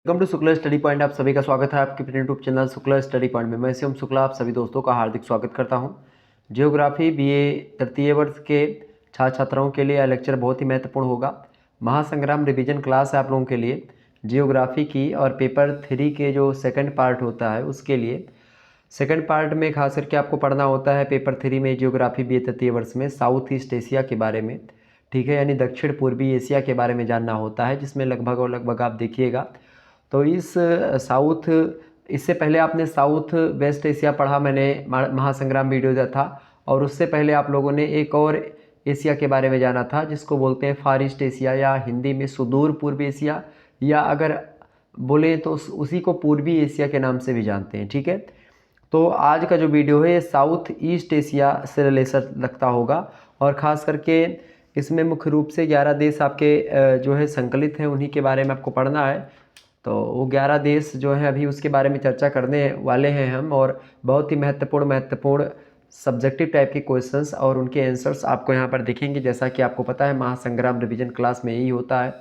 Welcome to Shukla study point. आप सभी का स्वागत है आपके YouTube channel Shukla study point में। मैं शिवम शुक्ला आप सभी दोस्तों का हार्दिक स्वागत करता हूं। जियोग्राफी बीए तृतीय वर्ष के छात्र छात्राओं के लिए यह लेक्चर बहुत ही महत्वपूर्ण होगा। महासंग्राम रिवीजन क्लास है आप लोगों के लिए जियोग्राफी की, और पेपर 3 के जो सेकंड पार्ट होता है उसके लिए सेकंड पार्ट में खास करके आपको पढ़ना होता है पेपर 3 में जियोग्राफी बीए तृतीय वर्ष में साउथ ईस्ट एशिया के बारे में, ठीक है, यानी दक्षिण पूर्वी एशिया के बारे में जानना होता है, जिसमें लगभग आप देखिएगा तो इस साउथ इससे पहले आपने साउथ वेस्ट एशिया पढ़ा, मैंने महासंग्राम वीडियो दिया था, और उससे पहले आप लोगों ने एक और एशिया के बारे में जाना था जिसको बोलते हैं फार ईस्ट एशिया या हिंदी में सुदूर पूर्व एशिया, या अगर बोले तो उसी को पूर्वी एशिया के नाम से भी जानते हैं, ठीक है। तो आज का जो वीडियो है ये साउथ ईस्ट एशिया से रिलेशन रखता होगा, और ख़ास करके इसमें मुख्य रूप से 11 देश आपके जो है संकलित हैं, उन्हीं के बारे में आपको पढ़ना है। तो वो 11 देश जो हैं अभी उसके बारे में चर्चा करने वाले हैं हम, और बहुत ही महत्वपूर्ण सब्जेक्टिव टाइप के क्वेश्चंस और उनके आंसर्स आपको यहाँ पर दिखेंगे। जैसा कि आपको पता है महासंग्राम रिवीजन क्लास में यही होता है।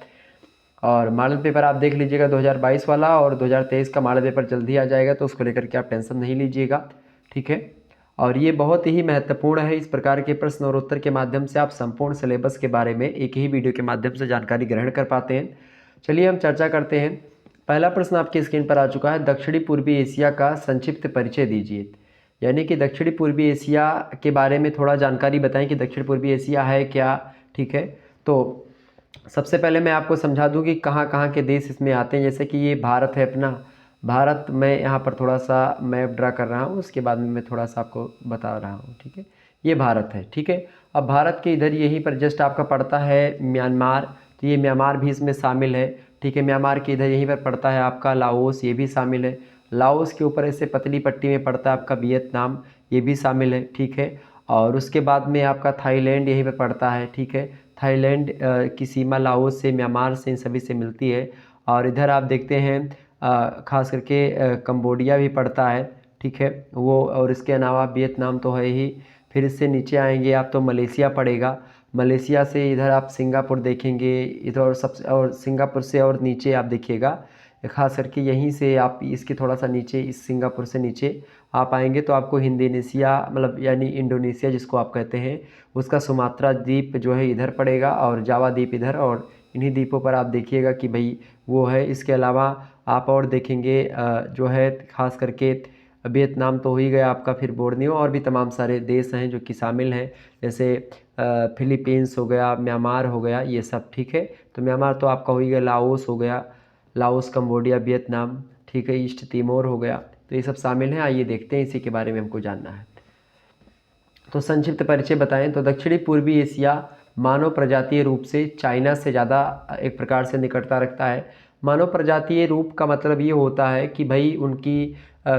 और मॉडल पेपर आप देख लीजिएगा 2022 वाला, और 2023 का मॉडल पेपर जल्दी आ जाएगा, तो उसको लेकर के आप टेंशन नहीं लीजिएगा, ठीक है। और ये बहुत ही महत्वपूर्ण है। इस प्रकार के प्रश्न और उत्तर के माध्यम से आप संपूर्ण सिलेबस के बारे में एक ही वीडियो के माध्यम से जानकारी ग्रहण कर पाते हैं। चलिए हम चर्चा करते हैं। पहला प्रश्न आपकी स्क्रीन पर आ चुका है, दक्षिणी पूर्वी एशिया का संक्षिप्त परिचय दीजिए। यानी कि दक्षिणी पूर्वी एशिया के बारे में थोड़ा जानकारी बताएं कि दक्षिण पूर्वी एशिया है क्या, ठीक है। तो सबसे पहले मैं आपको समझा दूं कि कहाँ कहाँ के देश इसमें आते हैं। जैसे कि ये भारत है अपना, भारत मैं यहाँ पर थोड़ा सा मैप ड्रा कर रहा हूँ, उसके बाद में मैं थोड़ा सा आपको बता रहा हूँ, ठीक है। ये भारत है, ठीक है। अब भारत के इधर यहीं पर जस्ट आपका पड़ता है म्यांमार, तो ये म्यांमार भी इसमें शामिल है, ठीक है। म्यांमार के इधर यहीं पर पड़ता है आपका लाओस, ये भी शामिल है। लाओस के ऊपर ऐसे पतली पट्टी में पड़ता है आपका वियतनाम, ये भी शामिल है, ठीक है। और उसके बाद में आपका थाईलैंड यहीं पर पड़ता है, ठीक है। थाईलैंड की सीमा लाओस से, म्यांमार से, इन सभी से मिलती है। और इधर आप देखते हैं ख़ास करके कंबोडिया भी पड़ता है, ठीक है वो, और इसके अलावा वियतनाम तो है ही। फिर इससे नीचे आएंगे आप तो मलेशिया पड़ेगा। मलेशिया से इधर आप सिंगापुर देखेंगे, इधर और सबसे, और सिंगापुर से और नीचे आप देखिएगा, ख़ास करके यहीं से आप इसके थोड़ा सा नीचे, इस सिंगापुर से नीचे आप आएंगे तो आपको हिंदोनेशिया, मतलब यानी इंडोनेशिया जिसको आप कहते हैं, उसका सुमात्रा द्वीप जो है इधर पड़ेगा, और जावा द्वीप इधर, और इन्हीं द्वीपों पर आप देखिएगा कि भाई वो है। इसके अलावा आप और देखेंगे जो है ख़ास करके वियतनाम तो हो ही गया आपका, फिर बोर्नियो, और भी तमाम सारे देश हैं जो कि शामिल हैं, जैसे फिलीपींस हो गया, म्यांमार हो गया, ये सब, ठीक है। तो म्यांमार तो आपका हो ही गया, लाओस हो गया, लाओस, कंबोडिया, वियतनाम, ठीक है, ईस्ट तिमोर हो गया, तो ये सब शामिल हैं। आइए देखते हैं, इसी के बारे में हमको जानना है। तो संक्षिप्त परिचय बताएं तो दक्षिणी पूर्वी एशिया मानव प्रजातीय रूप से चाइना से ज़्यादा एक प्रकार से निकटता रखता है। मानव प्रजातीय रूप का मतलब ये होता है कि भाई उनकी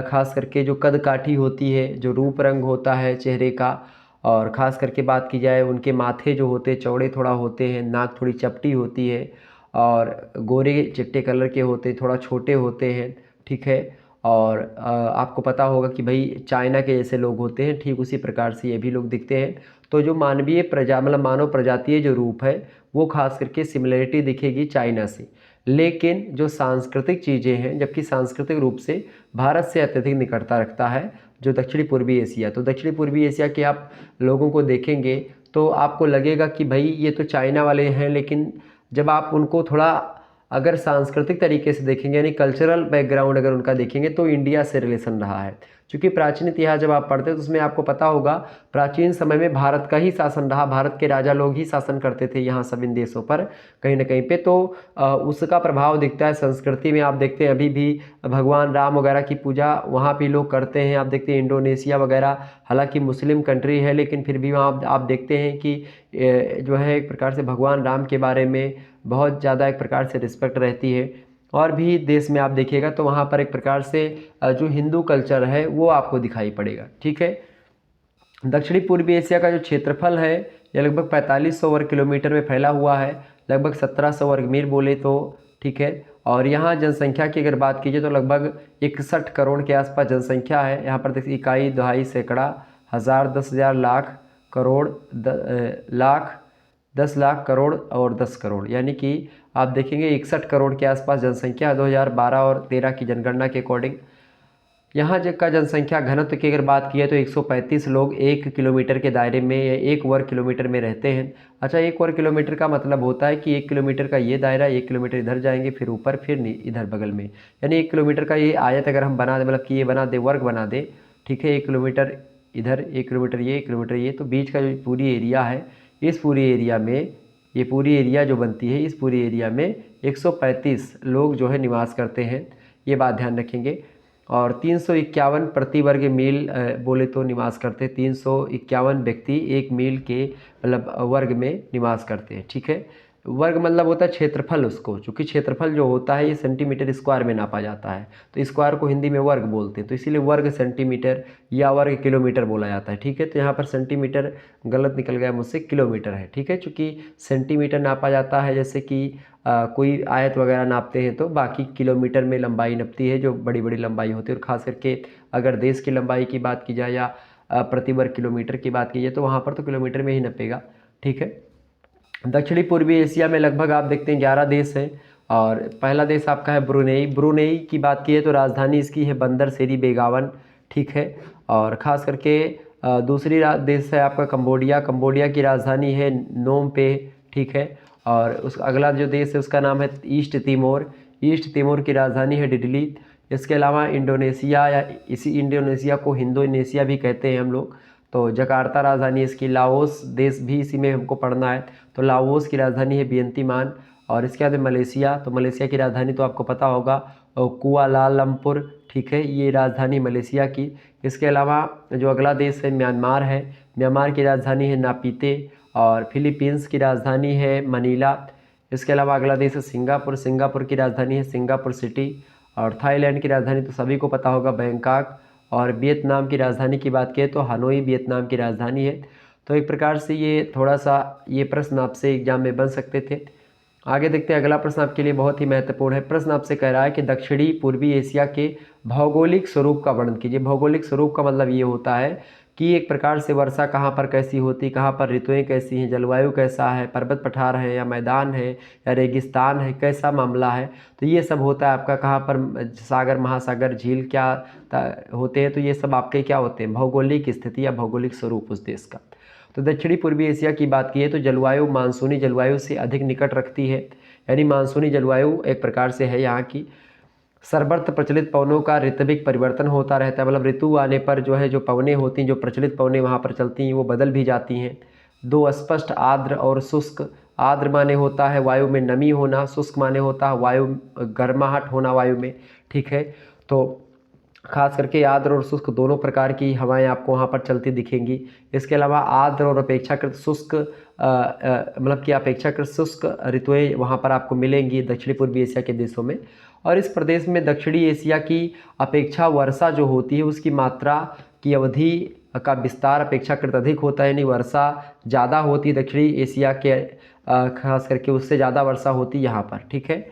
खास करके जो कद काठी होती है, जो रूप रंग होता है चेहरे का, और ख़ास करके बात की जाए उनके माथे जो होते हैं चौड़े थोड़ा होते हैं, नाक थोड़ी चपटी होती है, और गोरे चिट्टे कलर के होते, थोड़ा छोटे होते हैं, ठीक है। और आपको पता होगा कि भाई चाइना के जैसे लोग होते हैं, ठीक उसी प्रकार से ये भी लोग दिखते हैं। तो जो मानवीय प्रजा मतलब मानव प्रजातीय जो रूप है वो खास करके सिमिलरिटी दिखेगी चाइना से, लेकिन जो सांस्कृतिक चीज़ें हैं, जबकि सांस्कृतिक रूप से भारत से अत्यधिक निकटता रखता है जो दक्षिणी पूर्वी एशिया। तो दक्षिणी पूर्वी एशिया के आप लोगों को देखेंगे तो आपको लगेगा कि भाई ये तो चाइना वाले हैं, लेकिन जब आप उनको थोड़ा अगर सांस्कृतिक तरीके से देखेंगे, यानी कल्चरल बैकग्राउंड अगर उनका देखेंगे, तो इंडिया से रिलेशन रहा है। क्योंकि प्राचीन इतिहास जब आप पढ़ते हैं तो उसमें आपको पता होगा प्राचीन समय में भारत का ही शासन रहा, भारत के राजा लोग ही शासन करते थे यहाँ सब इन देशों पर कहीं ना कहीं पे। तो उसका प्रभाव दिखता है संस्कृति में। आप देखते हैं अभी भी भगवान राम वगैरह की पूजा वहाँ भी लोग करते हैं। आप देखते हैं इंडोनेशिया वगैरह, हालांकि मुस्लिम कंट्री है, लेकिन फिर भी वहाँ आप देखते हैं कि जो है एक प्रकार से भगवान राम के बारे में बहुत ज़्यादा एक प्रकार से रिस्पेक्ट रहती है। और भी देश में आप देखिएगा तो वहाँ पर एक प्रकार से जो हिंदू कल्चर है वो आपको दिखाई पड़ेगा, ठीक है। दक्षिणी पूर्वी एशिया का जो क्षेत्रफल है यह लगभग 4500 वर्ग किलोमीटर में फैला हुआ है, लगभग 1700 वर्ग मील बोले तो, ठीक है। और यहाँ जनसंख्या की अगर बात कीजिए तो लगभग 61 करोड़ के आसपास जनसंख्या है। यहाँ पर देखिए इकाई, दहाई, सैकड़ा, हज़ार, 10,000, लाख, करोड़, लाख, 10 लाख, करोड़ और 10 करोड़, यानी कि आप देखेंगे 61 करोड़ के आसपास जनसंख्या 2012 और 13 की जनगणना के अकॉर्डिंग। यहाँ का जनसंख्या घनत्व की अगर बात की है तो 135 लोग 1 किलोमीटर के दायरे में या 1 वर्ग किलोमीटर में रहते हैं। अच्छा, 1 वर्ग किलोमीटर का मतलब होता है कि 1 किलोमीटर का ये दायरा, 1 किलोमीटर इधर जाएंगे, फिर ऊपर, फिर इधर बगल में, यानी 1 किलोमीटर का ये आयत अगर हम बना दें, मतलब कि ये बना दे, वर्ग बना दे, ठीक है, 1 किलोमीटर इधर, 1 किलोमीटर ये, 1 किलोमीटर ये, तो बीच का जो पूरी एरिया है, इस पूरी एरिया में, ये पूरी एरिया जो बनती है, इस पूरी एरिया में 135 लोग जो है निवास करते हैं, ये बात ध्यान रखेंगे। और 351 प्रति वर्ग मील बोले तो निवास करते हैं, 351 व्यक्ति 1 मील के मतलब वर्ग में निवास करते हैं, ठीक है। वर्ग मतलब होता है क्षेत्रफल उसको, चूँकि क्षेत्रफल जो होता है ये सेंटीमीटर स्क्वायर में नापा जाता है, तो स्क्वायर को हिंदी में वर्ग बोलते हैं, तो इसीलिए वर्ग सेंटीमीटर या वर्ग किलोमीटर बोला जाता है, ठीक है। तो यहाँ पर सेंटीमीटर गलत निकल गया मुझसे, किलोमीटर है, ठीक है, चूँकि सेंटीमीटर नापा जाता है जैसे कि कोई आयत वगैरह नापते हैं, तो बाकी किलोमीटर में लंबाई नपती है, जो बड़ी बड़ी लंबाई होती है। और ख़ास करके अगर देश की लंबाई की बात की जाए या प्रति वर्ग किलोमीटर की बात की जाए तो वहाँ पर तो किलोमीटर में ही नपेगा, ठीक है। दक्षिणी पूर्वी एशिया में लगभग आप देखते हैं 11 देश हैं, और पहला देश आपका है ब्रुनेई। ब्रुनेई की बात की है तो राजधानी इसकी है बंदर सेरी बेगावन, ठीक है। और ख़ास करके दूसरी देश है आपका कंबोडिया। कंबोडिया की राजधानी है नोम पे, ठीक है। और उस अगला जो देश है उसका नाम है ईस्ट तिमोर। ईस्ट तिमोर की राजधानी है डिडली। इसके अलावा इंडोनेशिया, या इसी इंडोनेशिया को हिंदोनेशिया भी कहते हैं हम लोग, तो जकार्ता राजधानी इसकी। लाओस देश भी इसी में हमको पढ़ना है, तो लाओस की राजधानी है वियंतिमान। और इसके बाद मलेशिया, तो मलेशिया की राजधानी तो आपको पता होगा कुआलालंपुर, ठीक है, ये राजधानी मलेशिया की। इसके अलावा जो अगला देश है म्यांमार है। म्यांमार की राजधानी है नापीते। और फिलीपींस की राजधानी है मनीला। इसके अलावा अगला देश है सिंगापुर। सिंगापुर की राजधानी है सिंगापुर सिटी। और थाईलैंड की राजधानी तो सभी को पता होगा बैंकॉक। और वियतनाम की राजधानी की बात करें तो हनोई वियतनाम की राजधानी है। तो एक प्रकार से ये थोड़ा सा ये प्रश्न आपसे एग्जाम में बन सकते थे। आगे देखते हैं, अगला प्रश्न आपके लिए बहुत ही महत्वपूर्ण है। प्रश्न आपसे कह रहा है कि दक्षिणी पूर्वी एशिया के भौगोलिक स्वरूप का वर्णन कीजिए। भौगोलिक स्वरूप का मतलब ये होता है कि एक प्रकार से वर्षा कहाँ पर कैसी होती, कहाँ पर ऋतुएं कैसी हैं, जलवायु कैसा है, पर्वत पठार है या मैदान है या रेगिस्तान है, कैसा मामला है। तो ये सब होता है आपका, कहाँ पर सागर महासागर झील क्या होते हैं, तो ये सब आपके क्या होते हैं, भौगोलिक स्थिति या भौगोलिक स्वरूप उस देश का। तो दक्षिणी पूर्वी एशिया की बात की है तो जलवायु मानसूनी जलवायु से अधिक निकट रखती है, यानी मानसूनी जलवायु एक प्रकार से है यहाँ की। सर्वत्र प्रचलित पवनों का ऋत्विक परिवर्तन होता रहता है, मतलब ऋतु आने पर जो है जो पवनें होती हैं, जो प्रचलित पवनें वहाँ पर चलती हैं वो बदल भी जाती हैं। दो स्पष्ट आर्द्र और शुष्क। आर्द्र माने होता है वायु में नमी होना, शुष्क माने होता है वायु गर्माहट होना वायु में, ठीक है। तो खास करके आर्द्र और शुष्क दोनों प्रकार की हवाएं आपको वहाँ पर चलती दिखेंगी। इसके अलावा आर्द्र और अपेक्षाकृत शुष्क मतलब कि अपेक्षाकृत शुष्क ऋतुएं वहाँ पर आपको मिलेंगी दक्षिणी पूर्वी एशिया के देशों में। और इस प्रदेश में दक्षिणी एशिया की अपेक्षा वर्षा जो होती है उसकी मात्रा की अवधि का विस्तार अपेक्षाकृत अधिक होता है, यानी वर्षा ज़्यादा होती है दक्षिणी एशिया के, खास करके उससे ज़्यादा वर्षा होती यहाँ पर, ठीक है।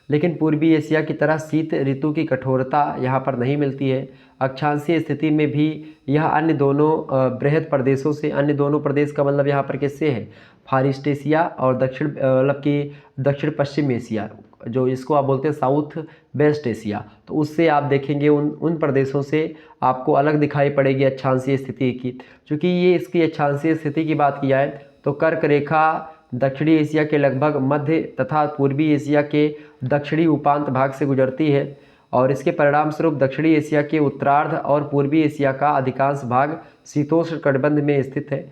लेकिन पूर्वी एशिया की तरह शीत ऋतु की कठोरता यहाँ पर नहीं मिलती है। अक्षांशीय स्थिति में भी यह अन्य दोनों बृहद प्रदेशों से, अन्य दोनों प्रदेश का मतलब यहाँ पर किससे है, फार ईस्ट एशिया और दक्षिण मतलब कि दक्षिण पश्चिम एशिया, जो इसको आप बोलते हैं साउथ वेस्ट एशिया, तो उससे आप देखेंगे उन प्रदेशों से आपको अलग दिखाई पड़ेगी अक्षांशीय स्थिति की। चूँकि ये इसकी अक्षांशीय स्थिति की बात की जाए तो कर्क रेखा दक्षिणी एशिया के लगभग मध्य तथा पूर्वी एशिया के दक्षिणी उपांत भाग से गुजरती है, और इसके परिणाम स्वरूप दक्षिणी एशिया के उत्तरार्ध और पूर्वी एशिया का अधिकांश भाग शीतोष्ण कटिबंध में स्थित है।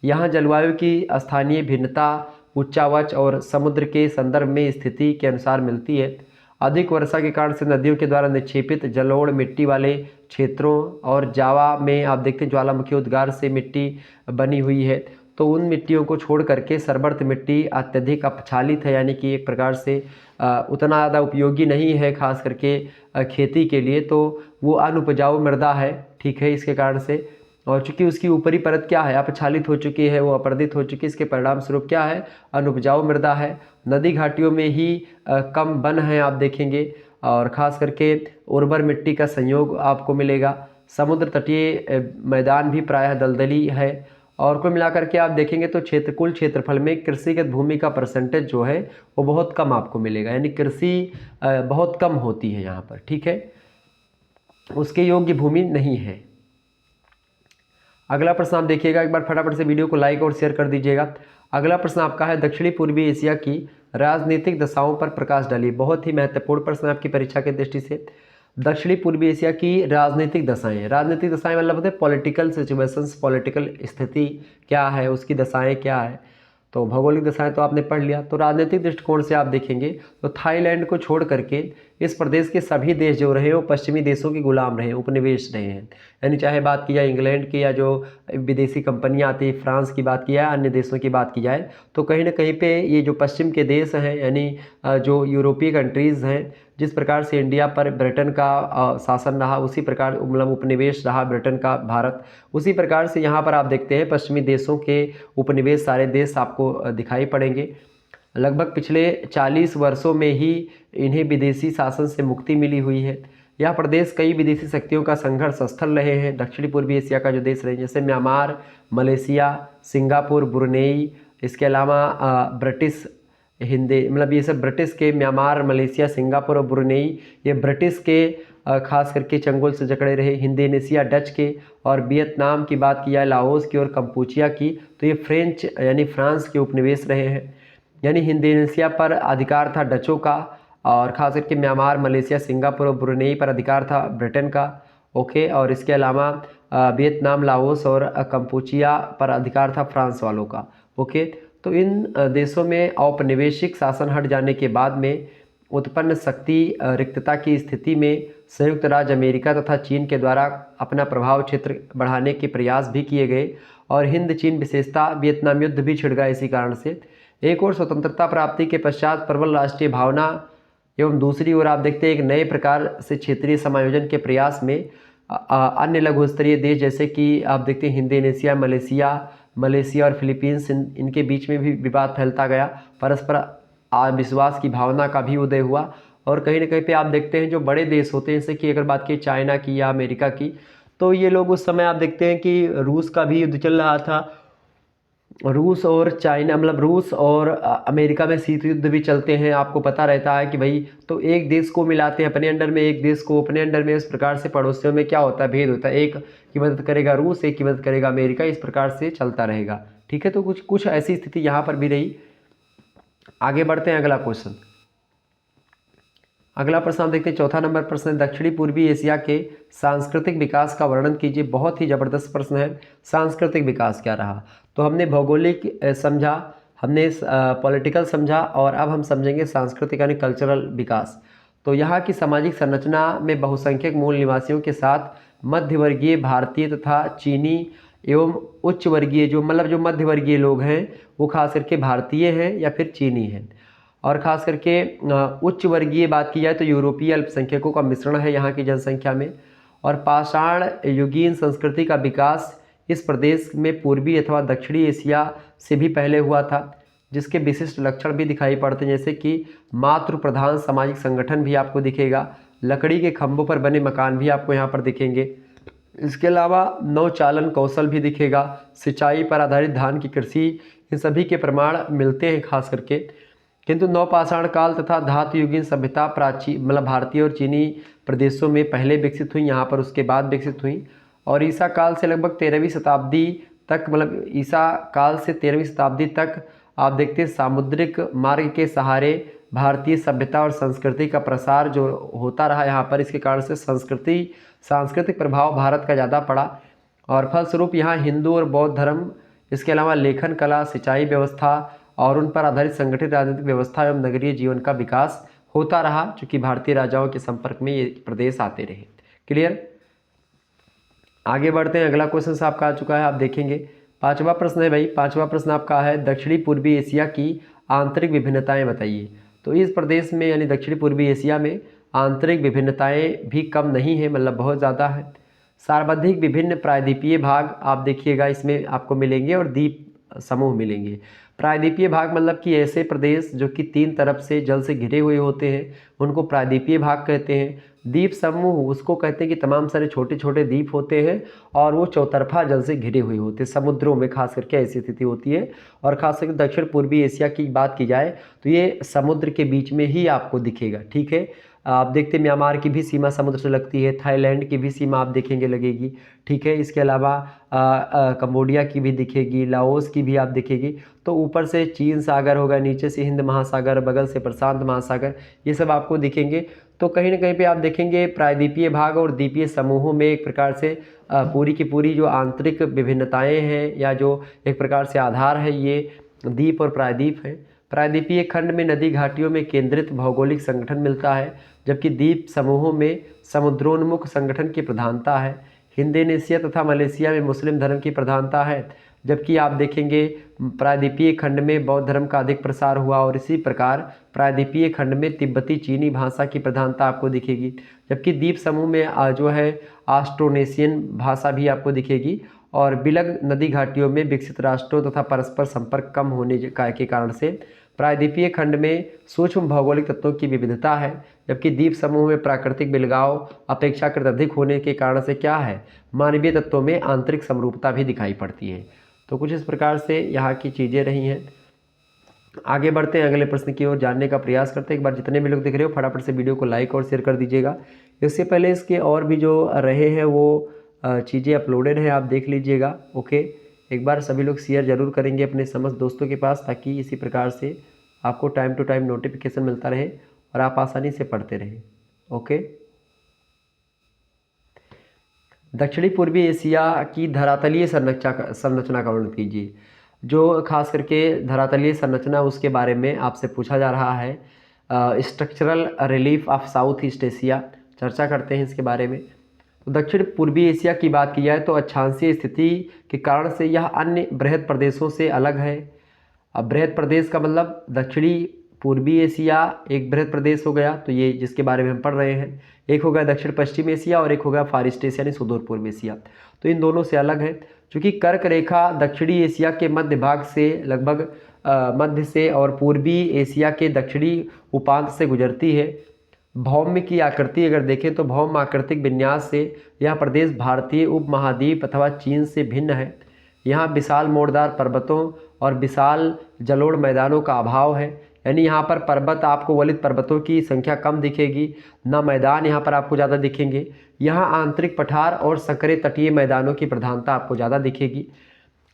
यहाँ जलवायु की स्थानीय भिन्नता उच्चावच और समुद्र के संदर्भ में स्थिति के अनुसार मिलती है। अधिक वर्षा के कारण से नदियों के द्वारा निक्षेपित जलोढ़ मिट्टी वाले क्षेत्रों, और जावा में आप देखते हैं ज्वालामुखी उद्गार से मिट्टी बनी हुई है, तो उन मिट्टियों को छोड़ करके सर्वत्र मिट्टी अत्यधिक अपक्षालित है, यानी कि एक प्रकार से उतना ज़्यादा उपयोगी नहीं है खास करके खेती के लिए, तो वो अनुपजाऊ मृदा है, ठीक है। इसके कारण से, और चूँकि उसकी ऊपरी परत क्या है, अपक्षालित हो चुकी है, वो अपर्दित हो चुकी है, इसके परिणाम स्वरूप क्या है, अनुपजाऊ मृदा है। नदी घाटियों में ही कम वन है आप देखेंगे, और ख़ास करके उर्वर मिट्टी का संयोग आपको मिलेगा। समुद्र तटीय मैदान भी प्रायः दलदली है, और कुल मिलाकर के आप देखेंगे तो कुल क्षेत्रफल में कृषिगत भूमि का परसेंटेज जो है वो बहुत कम आपको मिलेगा, यानी कृषि बहुत कम होती है यहाँ पर, ठीक है, उसके योग्य भूमि नहीं है। अगला प्रश्न आप देखिएगा, एक बार फटाफट से वीडियो को लाइक और शेयर कर दीजिएगा। अगला प्रश्न आपका है, दक्षिणी पूर्वी एशिया की राजनीतिक दशाओं पर प्रकाश डालिए। बहुत ही महत्वपूर्ण प्रश्न है आपकी परीक्षा की दृष्टि से। दक्षिणी पूर्वी एशिया की राजनीतिक दशाएं, राजनीतिक दशाएं मतलब होते हैं पॉलिटिकल सिचुएशंस, पॉलिटिकल स्थिति क्या है, उसकी दशाएं क्या है। तो भौगोलिक दशाएं तो आपने पढ़ लिया। तो राजनीतिक दृष्टिकोण से आप देखेंगे तो थाईलैंड को छोड़ करके इस प्रदेश के सभी देश जो रहे वो पश्चिमी देशों के गुलाम रहे, उपनिवेश रहे हैं। यानी चाहे बात की जाए इंग्लैंड की या जो विदेशी कंपनियां आती, फ्रांस की बात की जाए, अन्य देशों की बात की जाए, तो कहीं ना कहीं पे ये जो पश्चिम के देश हैं, यानी जो यूरोपीय कंट्रीज़ हैं, जिस प्रकार से इंडिया पर ब्रिटेन का शासन रहा, उसी प्रकार मतलब उपनिवेश रहा ब्रिटेन का भारत, उसी प्रकार से यहाँ पर आप देखते हैं पश्चिमी देशों के उपनिवेश सारे देश आपको दिखाई पड़ेंगे। लगभग पिछले 40 वर्षों में ही इन्हें विदेशी शासन से मुक्ति मिली हुई है। यह प्रदेश कई विदेशी शक्तियों का संघर्ष स्थल रहे हैं। दक्षिणी पूर्वी एशिया का जो देश रहे जैसे म्यांमार, मलेशिया, सिंगापुर, ब्रुनेई, इसके अलावा ब्रिटिश हिंदी मतलब ये सब ब्रिटिश के, म्यांमार, मलेशिया, सिंगापुर और ब्रुनेई ये ब्रिटिश के खास करके चंगुल से जकड़े रहे। इंडोनेशिया डच के, और वियतनाम की बात की जाए, लाओस की और कंपूचिया की, तो ये फ्रेंच यानी फ्रांस के उपनिवेश रहे हैं। यानी इंडोनेशिया पर अधिकार था डचों का, और खास करके म्यांमार, मलेशिया, सिंगापुर और ब्रुनेई पर अधिकार था ब्रिटेन का। ओके, और इसके अलावा वियतनाम, लाओस और कंपूचिया पर अधिकार था फ्रांस वालों का। ओके, तो इन देशों में औपनिवेशिक शासन हट जाने के बाद में उत्पन्न शक्ति रिक्तता की स्थिति में संयुक्त राज्य अमेरिका तथा चीन के द्वारा अपना प्रभाव क्षेत्र बढ़ाने के प्रयास भी किए गए, और हिंद चीन विशेषता वियतनाम युद्ध भी छिड़ गया इसी कारण से। एक और स्वतंत्रता प्राप्ति के पश्चात प्रबल राष्ट्रीय भावना एवं दूसरी ओर आप देखते हैं एक नए प्रकार से क्षेत्रीय समायोजन के प्रयास में अन्य लघु स्तरीय देश जैसे कि आप देखते हैं इंडोनेशिया, मलेशिया और फिलीपींस, इनके बीच में भी विवाद फैलता गया। परस्पर विश्वास की भावना का भी उदय हुआ, और कहीं ना कहीं पे आप देखते हैं जो बड़े देश होते हैं जैसे कि अगर बात की चाइना की या अमेरिका की, तो ये लोग उस समय आप देखते हैं कि रूस का भी युद्ध चल रहा था। रूस और चाइना मतलब रूस और अमेरिका में शीत युद्ध भी चलते हैं, आपको पता रहता है कि भाई, तो एक देश को मिलाते हैं अपने अंडर में, एक देश को अपने अंडर में। इस प्रकार से पड़ोसियों में क्या होता है, भेद होता है, एक की मदद करेगा रूस, एक की मदद करेगा अमेरिका, इस प्रकार से चलता रहेगा। ठीक है, तो कुछ ऐसी स्थिति यहाँ पर भी रही। आगे बढ़ते हैं, अगला क्वेश्चन। अगला प्रश्न आप देखते हैं, चौथा नंबर प्रश्न है, दक्षिणी पूर्वी एशिया के सांस्कृतिक विकास का वर्णन कीजिए। बहुत ही जबरदस्त प्रश्न है, सांस्कृतिक विकास क्या रहा। तो हमने भौगोलिक समझा, हमने पॉलिटिकल समझा, और अब हम समझेंगे सांस्कृतिक यानी कल्चरल विकास। तो यहाँ की सामाजिक संरचना में बहुसंख्यक मूल निवासियों के साथ मध्यवर्गीय भारतीय तथा चीनी एवं उच्च वर्गीय जो मध्य वर्गीय लोग हैं वो खास करके भारतीय हैं या फिर चीनी हैं, और ख़ास करके उच्च वर्गीय बात की जाए तो यूरोपीय अल्पसंख्यकों का मिश्रण है यहाँ की जनसंख्या में। और पाषाण युगीन संस्कृति का विकास इस प्रदेश में पूर्वी अथवा दक्षिणी एशिया से भी पहले हुआ था, जिसके विशिष्ट लक्षण भी दिखाई पड़ते हैं, जैसे कि मातृ प्रधान सामाजिक संगठन भी आपको दिखेगा, लकड़ी के खंभों पर बने मकान भी आपको यहाँ पर दिखेंगे। इसके अलावा नौचालन कौशल भी दिखेगा, सिंचाई पर आधारित धान की कृषि, इन सभी के प्रमाण मिलते हैं खास करके। किंतु नवपाषाण काल तथा धातु युगीन सभ्यता प्राचीन भारतीय और चीनी प्रदेशों में पहले विकसित हुई, यहाँ पर उसके बाद विकसित हुई। और ईसा काल से लगभग 13वीं शताब्दी तक ईसा काल से 13वीं शताब्दी तक आप देखते हैं सामुद्रिक मार्ग के सहारे भारतीय सभ्यता और संस्कृति का प्रसार जो होता रहा यहाँ पर। इसके कारण से सांस्कृतिक प्रभाव भारत का ज़्यादा पड़ा, और फलस्वरूप यहाँ हिंदू और बौद्ध धर्म, इसके अलावा लेखन कला, सिंचाई व्यवस्था और उन पर आधारित संगठित राजनीतिक व्यवस्था एवं नगरीय जीवन का विकास होता रहा, चूँकि भारतीय राजाओं के संपर्क में ये प्रदेश आते रहे। क्लियर। आगे बढ़ते हैं, अगला क्वेश्चन आपका आ चुका है, आप देखेंगे पांचवा प्रश्न है भाई। पांचवा प्रश्न आपका है, दक्षिणी पूर्वी एशिया की आंतरिक विभिन्नताएं बताइए। तो इस प्रदेश में यानी दक्षिणी पूर्वी एशिया में आंतरिक विभिन्नताएं भी कम नहीं है, बहुत ज़्यादा है। सर्वाधिक विभिन्न प्रायद्वीपीय भाग आप देखिएगा इसमें आपको मिलेंगे, और द्वीप समूह मिलेंगे। प्रायद्वीपीय भाग मतलब कि ऐसे प्रदेश जो कि 3 तरफ से जल से घिरे हुए होते हैं उनको प्रायद्वीपीय भाग कहते हैं। द्वीप समूह उसको कहते हैं कि तमाम सारे छोटे छोटे द्वीप होते हैं और वो चौतरफा जल से घिरे हुए होते हैं। समुद्रों में खास करके ऐसी स्थिति होती है। और खास करके दक्षिण पूर्वी एशिया की बात की जाए तो ये समुद्र के बीच में ही आपको दिखेगा। ठीक है, आप देखते हैं म्यांमार की भी सीमा समुद्र से लगती है, थाईलैंड की भी सीमा आप देखेंगे लगेगी। ठीक है, इसके अलावा कंबोडिया की भी दिखेगी, लाओस की भी आप देखेगी। तो ऊपर से चीन सागर होगा, नीचे से हिंद महासागर, बगल से प्रशांत महासागर, ये सब आपको दिखेंगे। तो कहीं ना कहीं पे आप देखेंगे प्रायद्वीपीय भाग और द्वीपीय समूहों में एक प्रकार से पूरी की पूरी जो आंतरिक विभिन्नताएं हैं या जो एक प्रकार से आधार है ये द्वीप और प्रायद्वीप है। प्रायद्वीपीय खंड में नदी घाटियों में केंद्रित भौगोलिक संगठन मिलता है, जबकि द्वीप समूहों में समुद्रोन्मुख संगठन की प्रधानता है। इंडोनेशिया तथा मलेशिया में मुस्लिम धर्म की प्रधानता है, जबकि आप देखेंगे प्रायद्वीपीय खंड में बौद्ध धर्म का अधिक प्रसार हुआ और इसी प्रकार प्रायद्वीपीय खंड में तिब्बती चीनी भाषा की प्रधानता आपको दिखेगी। जबकि द्वीप समूह में जो है ऑस्ट्रोनेशियन भाषा भी आपको दिखेगी। और बिलग नदी घाटियों में विकसित राष्ट्रों तथा परस्पर संपर्क कम होने के कारण से प्रायद्वीपीय खंड में सूक्ष्म भौगोलिक तत्वों की विविधता है, जबकि द्वीप समूह में प्राकृतिक बिलगाव अपेक्षाकृत अधिक होने के कारण से क्या है, मानवीय तत्वों में आंतरिक समरूपता भी दिखाई पड़ती है। तो कुछ इस प्रकार से यहाँ की चीज़ें रही हैं। आगे बढ़ते हैं, अगले प्रश्न की ओर जानने का प्रयास करते हैं। एक बार जितने भी लोग देख रहे हो फटाफट से वीडियो को लाइक और शेयर कर दीजिएगा। इससे पहले इसके और भी जो रहे हैं वो चीज़ें अपलोडेड है, आप देख लीजिएगा। ओके, एक बार सभी लोग शेयर जरूर करेंगे अपने समस्त दोस्तों के पास, ताकि इसी प्रकार से आपको टाइम टू टाइम नोटिफिकेशन मिलता रहे और आप आसानी से पढ़ते रहें। ओके, दक्षिणी पूर्वी एशिया की धरातलीय संरचना का वर्णन कीजिए। जो खास करके धरातलीय संरचना उसके बारे में आपसे पूछा जा रहा है। Structural relief of south east Asia, चर्चा करते हैं इसके बारे में। तो दक्षिण पूर्वी एशिया की बात की जाए तो अक्षांशीय स्थिति के कारण से यह अन्य बृहद प्रदेशों से अलग है। अब बृहद प्रदेश का मतलब दक्षिणी पूर्वी एशिया एक बृहद प्रदेश हो गया, तो ये जिसके बारे में हम पढ़ रहे हैं। एक हो गया दक्षिण पश्चिम एशिया और एक हो गया फार ईस्ट एशिया यानी सुदूर पूर्व एशिया। तो इन दोनों से अलग है, क्योंकि कर्क रेखा दक्षिणी एशिया के मध्य भाग से लगभग मध्य से और पूर्वी एशिया के दक्षिणी उपांत से गुजरती है। भौम की आकृति अगर देखें तो भौम आकृतिक विन्यास से यह प्रदेश भारतीय उपमहाद्वीप अथवा चीन से भिन्न है। यहाँ विशाल मोड़दार पर्वतों और विशाल जलोढ़ मैदानों का अभाव है, यानी यहाँ पर पर्वत आपको वलित पर्वतों की संख्या कम दिखेगी, ना मैदान यहाँ पर आपको ज़्यादा दिखेंगे। यहाँ आंतरिक पठार और संकरे तटीय मैदानों की प्रधानता आपको ज़्यादा दिखेगी।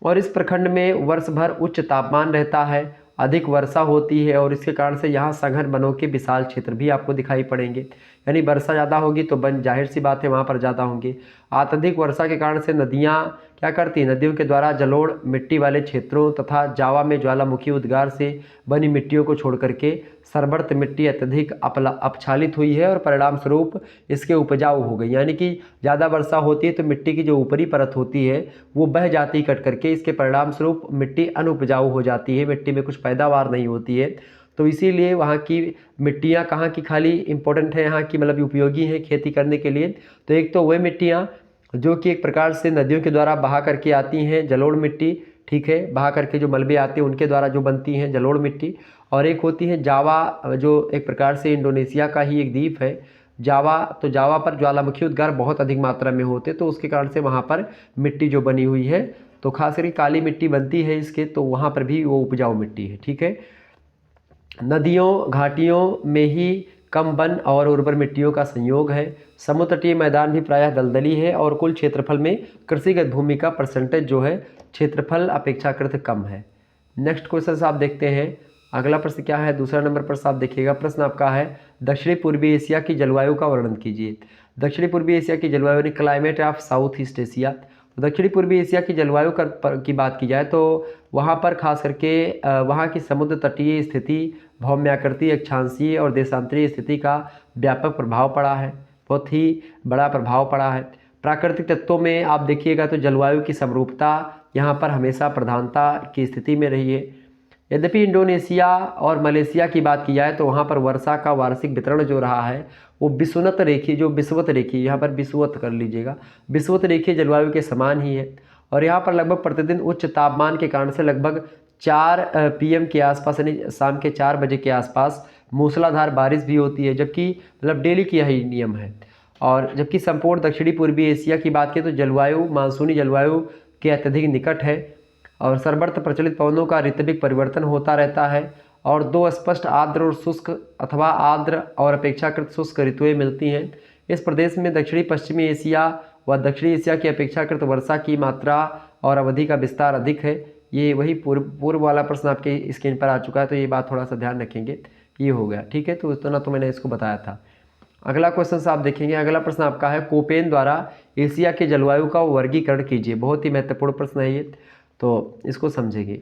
और इस प्रखंड में वर्ष भर उच्च तापमान रहता है, अधिक वर्षा होती है और इसके कारण से यहाँ सघन वनों के विशाल क्षेत्र भी आपको दिखाई पड़ेंगे। यानी वर्षा ज़्यादा होगी तो वन जाहिर सी बात है वहाँ पर ज़्यादा होंगे। अत्यधिक वर्षा के कारण से नदियाँ क्या करती हैं, नदियों के द्वारा जलोढ़ मिट्टी वाले क्षेत्रों तथा जावा में ज्वालामुखी उद्गार से बनी मिट्टियों को छोड़ करके सरबर्त मिट्टी अत्यधिक अपक्षालित हुई है और परिणाम स्वरूप इसके उपजाऊ हो गई। यानी कि ज़्यादा वर्षा होती है तो मिट्टी की जो ऊपरी परत होती है वो बह जाती कट करके, इसके परिणाम स्वरूप मिट्टी अनुपजाऊ हो जाती है, मिट्टी में कुछ पैदावार नहीं होती है। तो इसीलिए वहाँ की मिट्टियाँ कहाँ की खाली इंपॉर्टेंट है, यहाँ की मतलब उपयोगी हैं खेती करने के लिए। तो एक तो वह मिट्टियाँ जो कि एक प्रकार से नदियों के द्वारा बहा करके आती हैं, जलोढ़ मिट्टी, ठीक है, बहा करके जो मलबे आते हैं उनके द्वारा जो बनती हैं जलोढ़ मिट्टी। और एक होती है जावा, जो एक प्रकार से इंडोनेशिया का ही एक द्वीप है जावा। तो जावा पर ज्वालामुखी उद्गार बहुत अधिक मात्रा में होते, तो उसके कारण से वहाँ पर मिट्टी जो बनी हुई है तो खास करके काली मिट्टी बनती है इसके, तो वहाँ पर भी वो उपजाऊ मिट्टी है। ठीक है, नदियों घाटियों में ही कम वन और उर्वर मिट्टियों का संयोग है। समुद्र तटीय मैदान भी प्रायः दलदली है और कुल क्षेत्रफल में कृषिगत भूमि का परसेंटेज जो है क्षेत्रफल अपेक्षाकृत कम है। नेक्स्ट क्वेश्चन आप देखते हैं। अगला प्रश्न क्या है, दूसरा नंबर पर आप देखिएगा। प्रश्न आपका है दक्षिणी पूर्वी एशिया की जलवायु का वर्णन कीजिए। दक्षिणी पूर्वी एशिया की जलवायु यानी climate of south east Asia. दक्षिणी पूर्वी एशिया की जलवायु की बात की जाए तो वहाँ पर खास करके वहाँ की समुद्र तटीय स्थिति, भौम्याकृति, अक्षांशीय और देशांतरीय स्थिति का व्यापक प्रभाव पड़ा है, बहुत ही बड़ा प्रभाव पड़ा है। प्राकृतिक तत्वों में आप देखिएगा तो जलवायु की समरूपता यहाँ पर हमेशा प्रधानता की स्थिति में रही है। यद्यपि इंडोनेशिया और मलेशिया की बात की जाए तो वहाँ पर वर्षा का वार्षिक वितरण जो रहा है वो विषुवत रेखीय, जो विषुवत रेखीय, यहाँ पर विषुवत कर लीजिएगा, विषुवत रेखीय जलवायु के समान ही है। और यहाँ पर लगभग प्रतिदिन उच्च तापमान के कारण से लगभग 4 PM के आसपास यानी शाम के 4 बजे के आसपास मूसलाधार बारिश भी होती है, जबकि मतलब डेली की यही नियम है। और जबकि संपूर्ण दक्षिणी पूर्वी एशिया की बात करें तो जलवायु मानसूनी जलवायु के अत्यधिक निकट है और सर्वत्र प्रचलित पवनों का ऋतुविक परिवर्तन होता रहता है और दो स्पष्ट आर्द्र और शुष्क अथवा आर्द्र और अपेक्षाकृत शुष्क ऋतुएं मिलती हैं। इस प्रदेश में दक्षिणी पश्चिमी एशिया व दक्षिणी एशिया की अपेक्षाकृत वर्षा की मात्रा और अवधि का विस्तार अधिक है। ये वही पूर्व वाला प्रश्न आपके स्क्रीन पर आ चुका है, तो ये बात थोड़ा सा ध्यान रखेंगे। ये हो गया, ठीक है, तो इतना तो मैंने इसको बताया था। अगला क्वेश्चन से आप देखेंगे, अगला प्रश्न आपका है कोपेन द्वारा एशिया के जलवायु का वर्गीकरण कीजिए। बहुत ही महत्वपूर्ण प्रश्न है ये, तो इसको समझेंगे।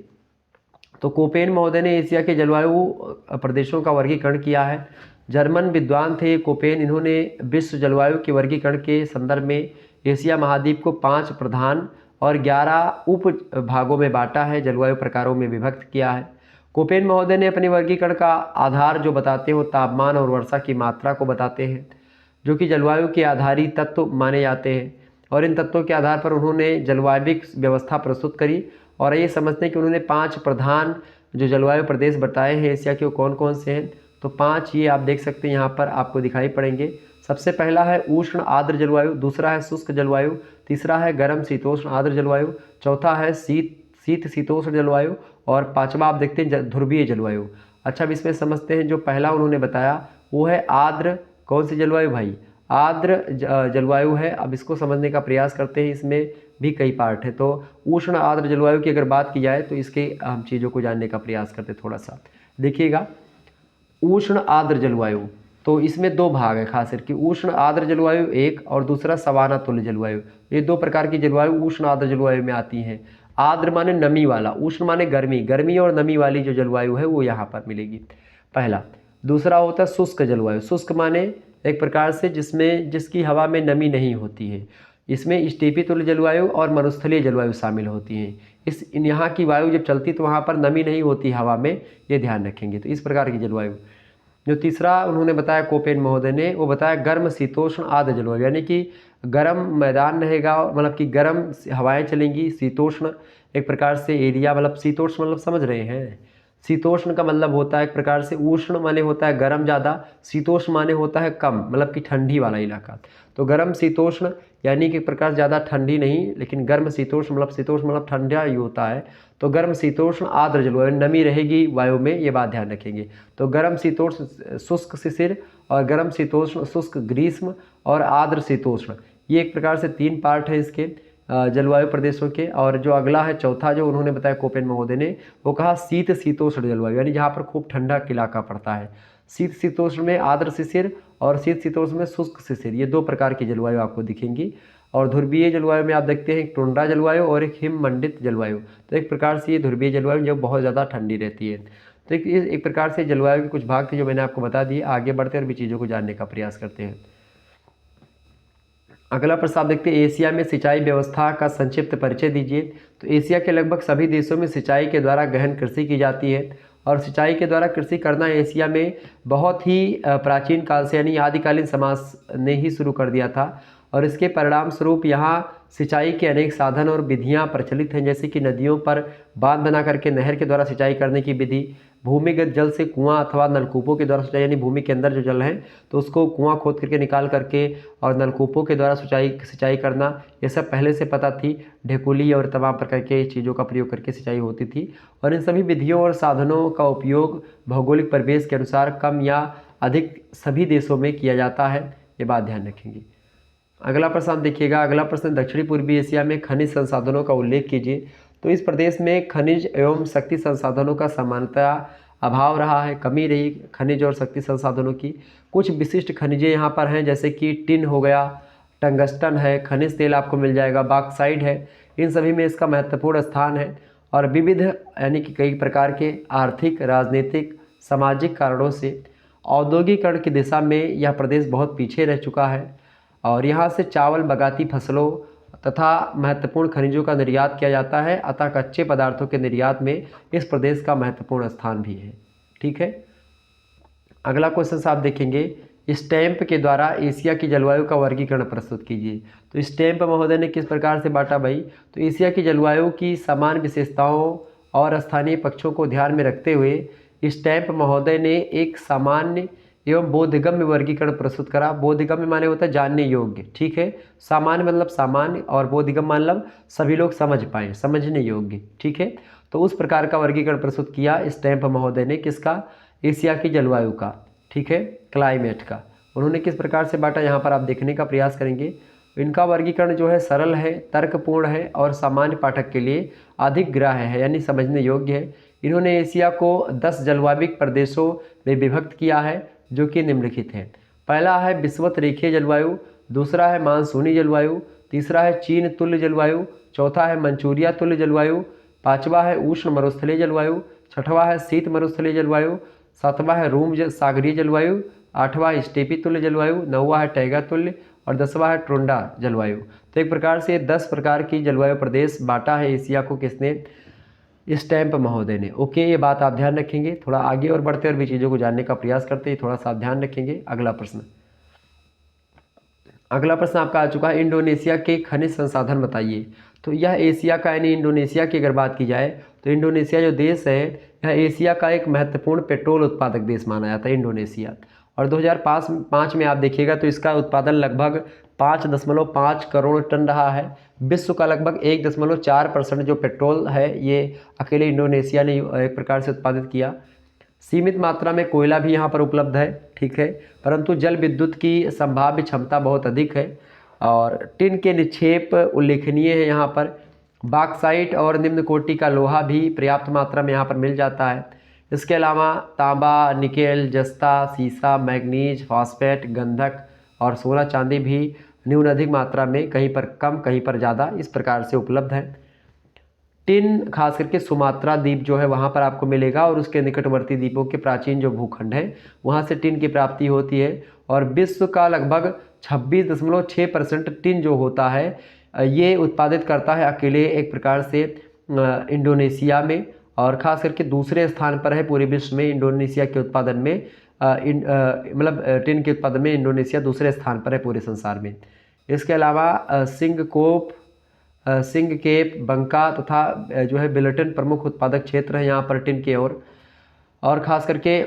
तो कोपेन महोदय ने एशिया के जलवायु प्रदेशों का वर्गीकरण किया है। जर्मन विद्वान थे कोपेन। इन्होंने विश्व जलवायु के वर्गीकरण के संदर्भ में एशिया महाद्वीप को 5 प्रधान और 11 उप भागों में बांटा है, जलवायु प्रकारों में विभक्त किया है। कोपेन महोदय ने अपने वर्गीकरण का आधार जो बताते हैं वो तापमान और वर्षा की मात्रा को बताते हैं, जो कि जलवायु के आधारी तत्व माने जाते हैं। और इन तत्वों के आधार पर उन्होंने जलवायविक व्यवस्था प्रस्तुत करी। और ये समझते हैं कि उन्होंने 5 प्रधान जो जलवायु प्रदेश बताए हैं एशिया के, वो कौन कौन से हैं। तो 5 ये आप देख सकते हैं यहाँ पर आपको दिखाई पड़ेंगे। सबसे पहला है उष्ण आर्द्र जलवायु, दूसरा है शुष्क जलवायु, तीसरा है गर्म शीतोष्ण आर्द्र जलवायु, चौथा है शीत शीतोष्ण जलवायु और पांचवा आप देखते हैं ध्रुवीय जलवायु। अच्छा, अब इसमें समझते हैं जो पहला उन्होंने बताया वो है आर्द्र, कौन सी जलवायु भाई, आर्द्र जलवायु है। अब इसको समझने का प्रयास करते हैं, इसमें भी कई पार्ट है। तो उष्ण आर्द्र जलवायु की अगर बात की जाए तो इसके हम चीज़ों को जानने का प्रयास करते हैं। थोड़ा सा देखिएगा, उष्ण आर्द्र जलवायु, तो इसमें 2 भाग है खास करके, उष्ण आर्द्र जलवायु एक और दूसरा सवाना तुल्य जलवायु। ये 2 प्रकार की जलवायु उष्ण आर्द्र जलवायु में आती हैं। आर्द्र माने नमी वाला, उष्ण माने गर्मी, गर्मी और नमी वाली जो जलवायु है वो यहाँ पर मिलेगी, पहला। दूसरा होता है शुष्क जलवायु, शुष्क माने एक प्रकार से जिसकी हवा में नमी नहीं होती है। इसमें स्टेपी तुल्य जलवायु और मरुस्थलीय जलवायु शामिल होती हैं। यहाँ की वायु जब चलती तो वहाँ पर नमी नहीं होती हवा में, ये ध्यान रखेंगे। तो इस प्रकार की जलवायु। जो तीसरा उन्होंने बताया कोपेन महोदय ने, वो बताया गर्म शीतोष्ण आर्द्र जलवायु, यानी कि गर्म मैदान रहेगा, मतलब कि गर्म हवाएं चलेंगी। शीतोष्ण एक प्रकार से एरिया, मतलब शीतोष्ण मतलब समझ रहे हैं, शीतोष्ण का मतलब होता है एक प्रकार से, उष्ण माने होता है गर्म ज़्यादा, शीतोष्ण माने होता है कम, मतलब कि ठंडी वाला इलाका। तो गर्म शीतोष्ण यानी कि एक प्रकार ज़्यादा ठंडी नहीं, लेकिन गर्म शीतोष्ण मतलब ठंडा ही होता है। तो गर्म शीतोष्ण आर्द्र जलवायु, नमी रहेगी वायु में, ये बात ध्यान रखेंगे। तो गर्म शीतोष्ण शुष्क शिशिर और गर्म शीतोष्ण शुष्क ग्रीष्म और आर्द्र शीतोष्ण, ये एक प्रकार से 3 पार्ट है इसके जलवायु प्रदेशों के। और जो अगला है चौथा जो उन्होंने बताया कोपेन महोदय ने, वो कहा शीत शीतोष्ण जलवायु, यानी जहाँ पर खूब ठंडा इलाका पड़ता है। शीत शीतोष्ण में आर्द्र शिशिर और शीत शीतोष्ण में शुष्क शिशिर, ये 2 प्रकार की जलवायु आपको दिखेंगी। और ध्रुवीय जलवायु में आप देखते हैं एक टुंड्रा जलवायु और एक हिम मंडित जलवायु। तो एक प्रकार से ये ध्रुवीय जलवायु जो बहुत ज़्यादा ठंडी रहती है। तो एक प्रकार से जलवायु के कुछ भाग थे जो मैंने आपको बता दिए। आगे बढ़ते और भी चीज़ों को जानने का प्रयास करते हैं। अगला प्रश्न आप देखते हैं, एशिया में सिंचाई व्यवस्था का संक्षिप्त परिचय दीजिए। तो एशिया के लगभग सभी देशों में सिंचाई के द्वारा गहन कृषि की जाती है और सिंचाई के द्वारा कृषि करना एशिया में बहुत ही प्राचीन काल से, यानी आदिकालीन समाज ने ही शुरू कर दिया था। और इसके परिणाम स्वरूप यहाँ सिंचाई के अनेक साधन और विधियाँ प्रचलित हैं, जैसे कि नदियों पर बांध बना करके नहर के द्वारा सिंचाई करने की विधि, भूमिगत जल से कुआं अथवा नलकूपों के द्वारा सिंचाई, यानी भूमि के अंदर जो जल है तो उसको कुआं खोद करके निकाल करके और नलकूपों के द्वारा सिंचाई करना, ये सब पहले से पता थी। ढेकुली और तमाम प्रकार के चीज़ों का प्रयोग करके सिंचाई होती थी। और इन सभी विधियों और साधनों का उपयोग भौगोलिक परिवेश के अनुसार कम या अधिक सभी देशों में किया जाता है, ये बात ध्यान रखेंगे। अगला प्रश्न आप देखिएगा, अगला प्रश्न, दक्षिणी पूर्वी एशिया में खनिज संसाधनों का उल्लेख कीजिए। तो इस प्रदेश में खनिज एवं शक्ति संसाधनों का सामान्यतः अभाव रहा है, कमी रही खनिज और शक्ति संसाधनों की। कुछ विशिष्ट खनिजें यहाँ पर हैं, जैसे कि टिन हो गया, टंगस्टन है, खनिज तेल आपको मिल जाएगा, बॉक्साइट है, इन सभी में इसका महत्वपूर्ण स्थान है। और विविध यानी कि कई प्रकार के आर्थिक, राजनीतिक, सामाजिक कारणों से औद्योगिकरण की दिशा में यह प्रदेश बहुत पीछे रह चुका है। और यहाँ से चावल, बगाती फसलों तथा महत्वपूर्ण खनिजों का निर्यात किया जाता है, अतः कच्चे पदार्थों के निर्यात में इस प्रदेश का महत्वपूर्ण स्थान भी है। ठीक है, अगला क्वेश्चन आप देखेंगे, स्टैम्प के द्वारा एशिया की जलवायु का वर्गीकरण प्रस्तुत कीजिए। तो स्टैम्प महोदय ने किस प्रकार से बांटा भाई? तो एशिया की जलवायु की समान विशेषताओं और स्थानीय पक्षों को ध्यान में रखते हुए स्टैम्प महोदय ने एक सामान्य एवं बोधगम्य वर्गीकरण प्रस्तुत करा। बोधगम्य माने होता है जानने योग्य, ठीक है। सामान्य मतलब सामान्य, और बोधगम्य मतलब सभी लोग समझ पाएँ, समझने योग्य, ठीक है। तो उस प्रकार का वर्गीकरण प्रस्तुत किया स्टैम्प महोदय ने, किसका? एशिया की जलवायु का, ठीक है, क्लाइमेट का। उन्होंने किस प्रकार से बांटा, यहाँ पर आप देखने का प्रयास करेंगे। इनका वर्गीकरण जो है सरल है, तर्कपूर्ण है और सामान्य पाठक के लिए अधिक ग्राह्य है, यानी समझने योग्य है। इन्होंने एशिया को 10 जलवायिक प्रदेशों में विभक्त किया है, जो कि निम्नलिखित हैं। पहला है विषुवत रेखीय जलवायु, दूसरा है मानसूनी जलवायु, तीसरा है चीन तुल्य जलवायु, चौथा है मंचूरिया तुल्य जलवायु, पाँचवा है उष्ण मरुस्थलीय जलवायु, छठवां है शीत मरुस्थलीय जलवायु, सातवां है रूम सागरीय जलवायु, आठवां स्टेपी तुल्य जलवायु, नौवां है टैगा तुल्य और 10वां है टोंडा जलवायु। तो एक प्रकार से 10 प्रकार की जलवायु प्रदेश बांटा है एशिया को, किसने? स्टैम्प महोदय ने। ओके, ये बात आप ध्यान रखेंगे। थोड़ा आगे और बढ़ते और भी चीज़ों को जानने का प्रयास करते हैं, थोड़ा सा आप ध्यान रखेंगे। अगला प्रश्न आपका आ चुका है, इंडोनेशिया के खनिज संसाधन बताइए। तो यह एशिया का, यानी इंडोनेशिया की अगर बात की जाए तो इंडोनेशिया जो देश है, यह एशिया का एक महत्वपूर्ण पेट्रोल उत्पादक देश माना जाता है इंडोनेशिया। और 2005 में आप देखिएगा तो इसका उत्पादन लगभग 5.5 करोड़ टन रहा है। विश्व का लगभग 1.4% जो पेट्रोल है ये अकेले इंडोनेशिया ने एक प्रकार से उत्पादित किया। सीमित मात्रा में कोयला भी यहाँ पर उपलब्ध है, ठीक है, परंतु जल विद्युत की संभाव्य क्षमता बहुत अधिक है। और टिन के निक्षेप उल्लेखनीय है यहाँ पर। बॉक्साइट और निम्न कोटि का लोहा भी पर्याप्त मात्रा में यहाँ पर मिल जाता है। इसके अलावा तांबा, निकेल, जस्ता, सीसा, मैग्नीज, फॉस्फेट, गंधक और सोना चांदी भी न्यून अधिक मात्रा में, कहीं पर कम कहीं पर ज़्यादा, इस प्रकार से उपलब्ध है। टिन खास करके सुमात्रा द्वीप जो है वहाँ पर आपको मिलेगा, और उसके निकटवर्ती द्वीपों के प्राचीन जो भूखंड है वहाँ से टिन की प्राप्ति होती है। और विश्व का लगभग 26.6% टिन जो होता है ये उत्पादित करता है अकेले एक प्रकार से इंडोनेशिया में, और ख़ास करके दूसरे स्थान पर है पूरे विश्व में इंडोनेशिया के उत्पादन में। मतलब टिन के उत्पादन में इंडोनेशिया दूसरे स्थान पर है पूरे संसार में। इसके अलावा सिंगकेप, बंका तथा जो है बिल्टन प्रमुख उत्पादक क्षेत्र है यहाँ पर टिन के। और ख़ास करके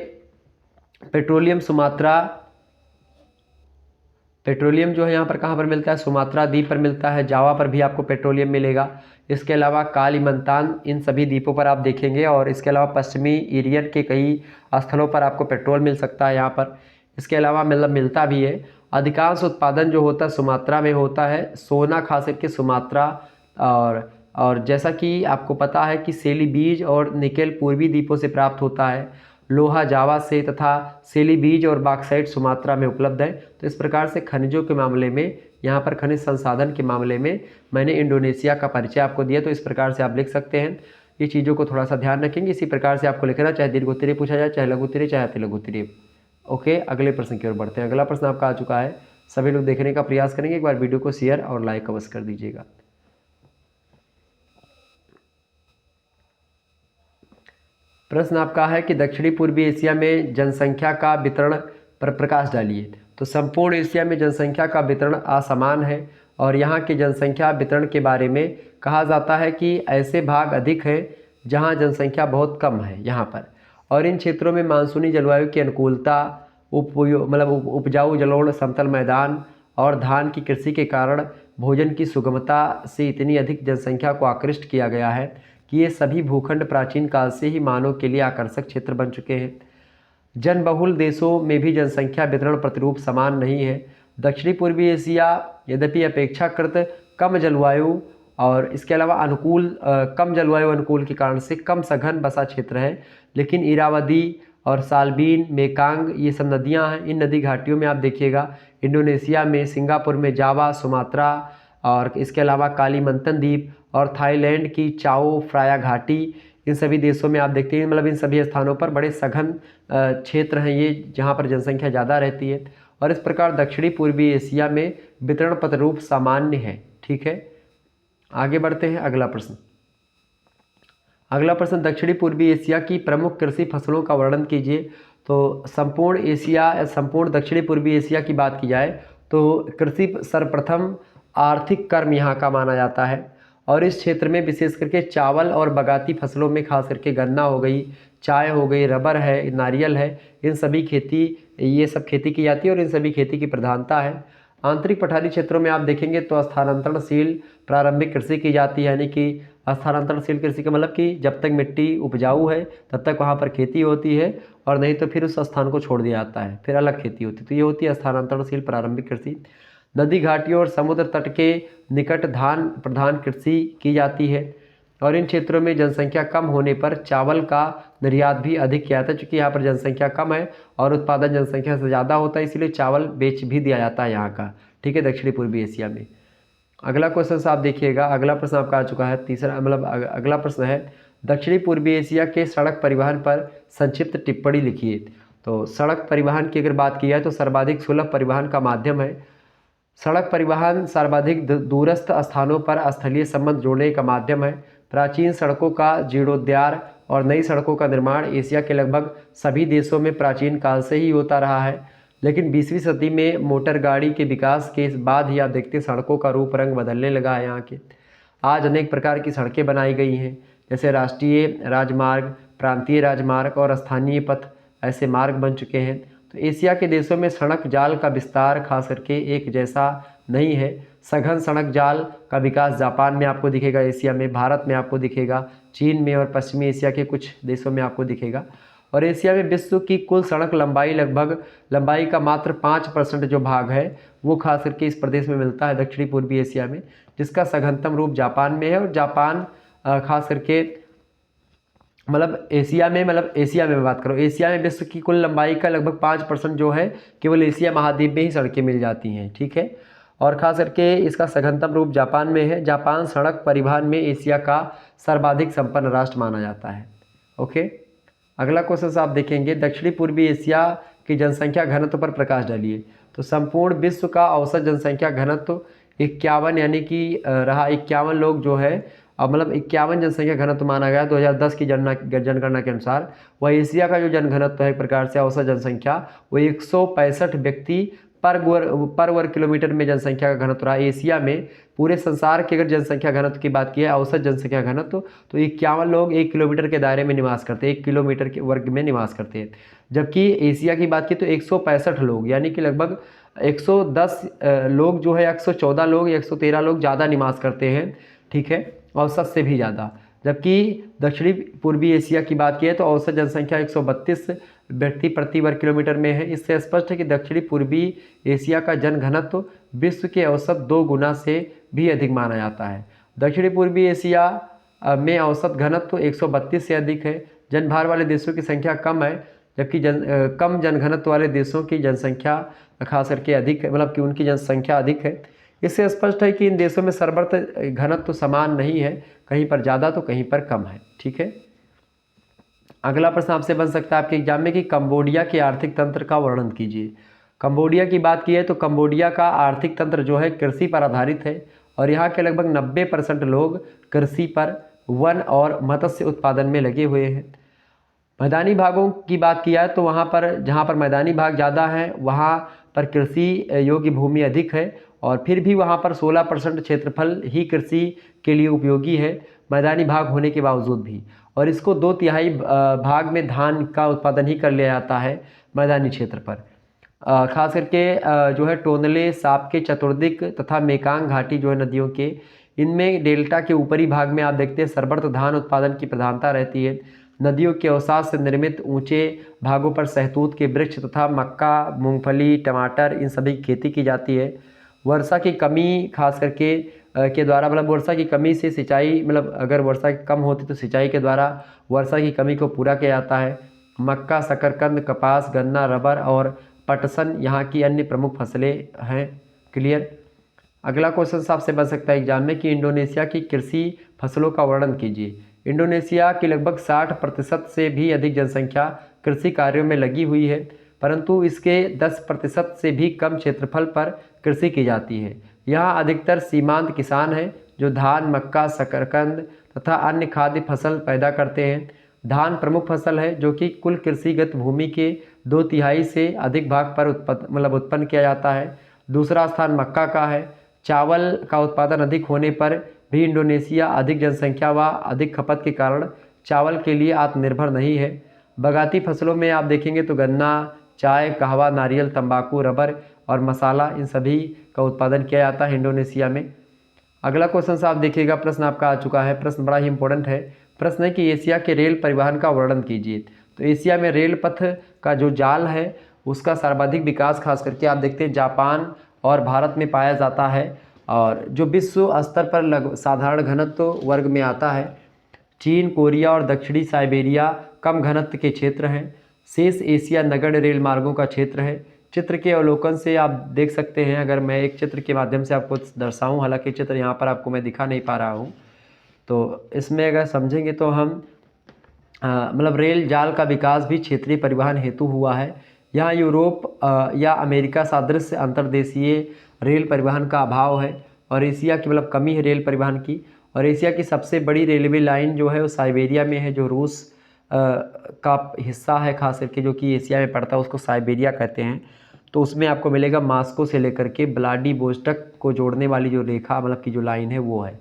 पेट्रोलियम जो है यहाँ पर कहाँ पर मिलता है? सुमात्रा द्वीप पर मिलता है। जावा पर भी आपको पेट्रोलियम मिलेगा। इसके अलावा कालीमंतान, इन सभी द्वीपों पर आप देखेंगे। और इसके अलावा पश्चिमी इरियन के कई स्थलों पर आपको पेट्रोल मिल सकता है यहाँ पर। इसके अलावा मतलब मिलता भी है। अधिकांश उत्पादन जो होता है सुमात्रा में होता है, सोना खास करके सुमात्रा। और जैसा कि आपको पता है कि सेली बीज और निकेल पूर्वी द्वीपों से प्राप्त होता है, लोहा जावा से तथा सेली बीज और बॉक्साइट सुमात्रा में उपलब्ध है। तो इस प्रकार से खनिजों के मामले में, यहाँ पर खनिज संसाधन के मामले में मैंने इंडोनेशिया का परिचय आपको दिया। तो इस प्रकार से आप लिख सकते हैं। ये चीज़ों को थोड़ा सा ध्यान रखेंगे। इसी प्रकार से आपको लिखना, चाहे दीर्घ उत्तरीय पूछा जाए, चाहे लघु उत्तरीय, चाहे अति लघु उत्तरीय। ओके, अगले प्रश्न की ओर बढ़ते हैं। अगला प्रश्न आपका आ चुका है, सभी लोग देखने का प्रयास करेंगे। एक बार वीडियो को शेयर और लाइक अवश्य कर दीजिएगा। प्रश्न आपका है कि दक्षिणी पूर्वी एशिया में जनसंख्या का वितरण पर प्रकाश डालिए। तो संपूर्ण एशिया में जनसंख्या का वितरण असमान है, और यहाँ की जनसंख्या वितरण के बारे में कहा जाता है कि ऐसे भाग अधिक हैं जहाँ जनसंख्या बहुत कम है यहाँ पर। और इन क्षेत्रों में मानसूनी जलवायु की अनुकूलता, उपजाऊ जलोढ़, समतल मैदान और धान की कृषि के कारण भोजन की सुगमता से इतनी अधिक जनसंख्या को आकृष्ट किया गया है कि ये सभी भूखंड प्राचीन काल से ही मानव के लिए आकर्षक क्षेत्र बन चुके हैं। जनबहुल देशों में भी जनसंख्या वितरण प्रतिरूप समान नहीं है। दक्षिणी पूर्वी एशिया यद्यपि अपेक्षाकृत कम जलवायु और इसके अलावा कम जलवायु अनुकूल के कारण से कम सघन बसा क्षेत्र है, लेकिन इरावदी और साल्बीन, मेकांग, ये सब नदियां हैं। इन नदी घाटियों में आप देखिएगा इंडोनेशिया में, सिंगापुर में जावा, सुमात्रा, और इसके अलावा कालीमंतन द्वीप और थाईलैंड की चाओ फ्राया घाटी, इन सभी देशों में आप देखते हैं, मतलब इन सभी स्थानों पर बड़े सघन क्षेत्र हैं ये, जहाँ पर जनसंख्या ज़्यादा रहती है। और इस प्रकार दक्षिणी पूर्वी एशिया में वितरण प्रतिरूप सामान्य है। ठीक है, आगे बढ़ते हैं। अगला प्रश्न, दक्षिणी पूर्वी एशिया की प्रमुख कृषि फसलों का वर्णन कीजिए। तो संपूर्ण दक्षिणी पूर्वी एशिया की बात की जाए तो कृषि सर्वप्रथम आर्थिक कर्म यहाँ का माना जाता है। और इस क्षेत्र में विशेष करके चावल और बगाती फसलों में खास करके गन्ना हो गई, चाय हो गई, रबर है, नारियल है, इन सभी ये सब खेती की जाती है और इन सभी खेती की प्रधानता है। आंतरिक पठारी क्षेत्रों में आप देखेंगे तो स्थानांतरणशील प्रारंभिक कृषि की जाती है, यानी कि स्थानांतरणशील कृषि का मतलब कि जब तक मिट्टी उपजाऊ है तब तक वहाँ पर खेती होती है, और नहीं तो फिर उस स्थान को छोड़ दिया जाता है, फिर अलग खेती होती है। तो ये होती है स्थानांतरणशील प्रारंभिक कृषि। नदी घाटियों और समुद्र तट के निकट धान प्रधान कृषि की जाती है, और इन क्षेत्रों में जनसंख्या कम होने पर चावल का निर्यात भी अधिक किया जाता है, क्योंकि यहाँ पर जनसंख्या कम है और उत्पादन जनसंख्या से ज़्यादा होता है, इसलिए चावल बेच भी दिया जाता है यहाँ का। ठीक है, दक्षिणी पूर्वी एशिया में। अगला क्वेश्चन से आप देखिएगा, अगला प्रश्न आपका आ चुका है, तीसरा मतलब अगला प्रश्न है, दक्षिणी पूर्वी एशिया के सड़क परिवहन पर संक्षिप्त टिप्पणी लिखिए। तो सड़क परिवहन की अगर बात की जाए तो सर्वाधिक सुलभ परिवहन का माध्यम है। सड़क परिवहन सर्वाधिक दूरस्थ स्थानों पर स्थलीय संबंध जोड़ने का माध्यम है। प्राचीन सड़कों का जीर्णोद्धार और नई सड़कों का निर्माण एशिया के लगभग सभी देशों में प्राचीन काल से ही होता रहा है, लेकिन 20वीं सदी में मोटर गाड़ी के विकास के बाद ही आप देखते हैं सड़कों का रूप रंग बदलने लगा है यहाँ के। आज अनेक प्रकार की सड़कें बनाई गई हैं, जैसे राष्ट्रीय राजमार्ग, प्रांतीय राजमार्ग और स्थानीय पथ, ऐसे मार्ग बन चुके हैं। तो एशिया के देशों में सड़क जाल का विस्तार खास करके एक जैसा नहीं है। सघन सड़क जाल का विकास जापान में आपको दिखेगा, एशिया में, भारत में आपको दिखेगा, चीन में और पश्चिमी एशिया के कुछ देशों में आपको दिखेगा। और एशिया में विश्व की कुल सड़क लंबाई का मात्र 5% जो भाग है वो खास करके इस प्रदेश में मिलता है, दक्षिणी पूर्वी एशिया में, जिसका सघनतम रूप जापान में है। और जापान खास करके मतलब एशिया में बात करो, एशिया में विश्व की कुल लंबाई का लगभग 5% जो है केवल एशिया महाद्वीप में ही सड़कें मिल जाती हैं। ठीक है, और खास करके इसका सघनतम रूप जापान में है। जापान सड़क परिवहन में एशिया का सर्वाधिक संपन्न राष्ट्र माना जाता है। ओके, अगला क्वेश्चन से आप देखेंगे, दक्षिणी पूर्वी एशिया की जनसंख्या घनत्व पर प्रकाश डालिए। तो संपूर्ण विश्व का औसत जनसंख्या घनत्व 51 यानी कि रहा 51 लोग जो है, अब मतलब 51 जनसंख्या घनत्व माना गया 2010 की जनगणना के अनुसार। वह एशिया का जो जनघनत्व है एक प्रकार से औसत जनसंख्या वो 165 व्यक्ति पर वर्ग किलोमीटर में जनसंख्या का घनत्व रहा एशिया में। पूरे संसार की अगर जनसंख्या घनत्व की बात की है, औसत जनसंख्या घनत्व, तो 51 लोग 1 किलोमीटर के दायरे में निवास करते हैं, 1 किलोमीटर के वर्ग में निवास करते हैं। जबकि एशिया की बात की तो 165 लोग यानी कि लगभग 110 लोग जो है 114 लोग या 113 लोग ज़्यादा निवास करते हैं। ठीक है, औसत से भी ज़्यादा। जबकि दक्षिणी पूर्वी एशिया की बात की है तो औसत जनसंख्या 132 व्यक्ति प्रति वर्ग किलोमीटर में है। इससे स्पष्ट है कि दक्षिणी पूर्वी एशिया का जनघनत्व विश्व के औसत 2 गुना से भी अधिक माना जाता है। दक्षिणी पूर्वी एशिया में औसत घनत्व 132 से अधिक है। जनभार वाले देशों की संख्या कम है, जबकि कम जनघनत्व वाले देशों की जनसंख्या खास करके अधिक है, मतलब कि उनकी जनसंख्या अधिक है। इससे स्पष्ट है कि इन देशों में सर्वत्र घनत्व समान नहीं है, कहीं पर ज़्यादा तो कहीं पर कम है। ठीक है, अगला प्रश्न आपसे बन सकता है आपके एग्जाम में कि कंबोडिया के आर्थिक तंत्र का वर्णन कीजिए। कंबोडिया की बात की है तो कंबोडिया का आर्थिक तंत्र जो है कृषि पर आधारित है, और यहाँ के लगभग 90% लोग कृषि पर, वन और मत्स्य उत्पादन में लगे हुए हैं। मैदानी भागों की बात किया है तो वहाँ पर जहाँ पर मैदानी भाग ज़्यादा है वहाँ पर कृषि योग्य भूमि अधिक है, और फिर भी वहाँ पर 16% क्षेत्रफल ही कृषि के लिए उपयोगी है मैदानी भाग होने के बावजूद भी, और इसको 2/3 भाग में धान का उत्पादन ही कर लिया जाता है मैदानी क्षेत्र पर। खास करके जो है टोनले, सापके, चतुर्दिक तथा मेकांग घाटी जो है नदियों के, इनमें डेल्टा के ऊपरी भाग में आप देखते हैं सर्वत्र धान उत्पादन की प्रधानता रहती है। नदियों के अवसाद से निर्मित ऊंचे भागों पर सहतूत के वृक्ष तथा मक्का, मूंगफली, टमाटर इन सभी की खेती की जाती है। वर्षा की कमी खास करके के द्वारा, मतलब वर्षा की कमी से सिंचाई, मतलब अगर वर्षा कम होती तो सिंचाई के द्वारा वर्षा की कमी को पूरा किया जाता है। मक्का, शकरकंद, कपास, गन्ना, रबर और पटसन यहाँ की अन्य प्रमुख फसलें हैं। क्लियर। अगला क्वेश्चन आपसे बन सकता है एग्जाम में कि इंडोनेशिया की कृषि फसलों का वर्णन कीजिए। इंडोनेशिया की लगभग 60% से भी अधिक जनसंख्या कृषि कार्यों में लगी हुई है, परंतु इसके 10% से भी कम क्षेत्रफल पर कृषि की जाती है। यहाँ अधिकतर सीमांत किसान हैं जो धान, मक्का, शकरकंद तथा अन्य खाद्य फसल पैदा करते हैं। धान प्रमुख फसल है जो कि कुल कृषिगत भूमि के 2/3 से अधिक भाग पर उत्पन्न किया जाता है। दूसरा स्थान मक्का का है। चावल का उत्पादन अधिक होने पर भी इंडोनेशिया अधिक जनसंख्या व अधिक खपत के कारण चावल के लिए आत्मनिर्भर नहीं है। बागायती फसलों में आप देखेंगे तो गन्ना, चाय, कहवा, नारियल, तंबाकू, रबर और मसाला, इन सभी का उत्पादन किया जाता है इंडोनेशिया में। अगला क्वेश्चन साहब देखिएगा, प्रश्न आपका आ चुका है, प्रश्न बड़ा ही इंपॉर्टेंट है। प्रश्न है कि एशिया के रेल परिवहन का वर्णन कीजिए। तो एशिया में रेल पथ का जो जाल है उसका सर्वाधिक विकास खास करके आप देखते हैं जापान और भारत में पाया जाता है, और जो विश्व स्तर पर साधारण घनत्व वर्ग में आता है। चीन, कोरिया और दक्षिणी साइबेरिया कम घनत्व के क्षेत्र हैं। शेष एशिया नगण्य रेल मार्गों का क्षेत्र है। चित्र के अवलोकन से आप देख सकते हैं, अगर मैं एक चित्र के माध्यम से आपको दर्शाऊं, हालांकि चित्र यहाँ पर आपको मैं दिखा नहीं पा रहा हूँ, तो इसमें अगर समझेंगे तो हम मतलब रेल जाल का विकास भी क्षेत्रीय परिवहन हेतु हुआ है। यहाँ यूरोप या अमेरिका सादृश अंतर्देशीय रेल परिवहन का अभाव है, और एशिया की मतलब कमी है रेल परिवहन की। और एशिया की सबसे बड़ी रेलवे लाइन जो है वो साइबेरिया में है, जो रूस का हिस्सा है खास करके, जो कि एशिया में पड़ता है, उसको साइबेरिया कहते हैं। तो उसमें आपको मिलेगा मास्को से लेकर के व्लादिवोस्टोक को जोड़ने वाली जो रेखा मतलब की जो लाइन है वो है,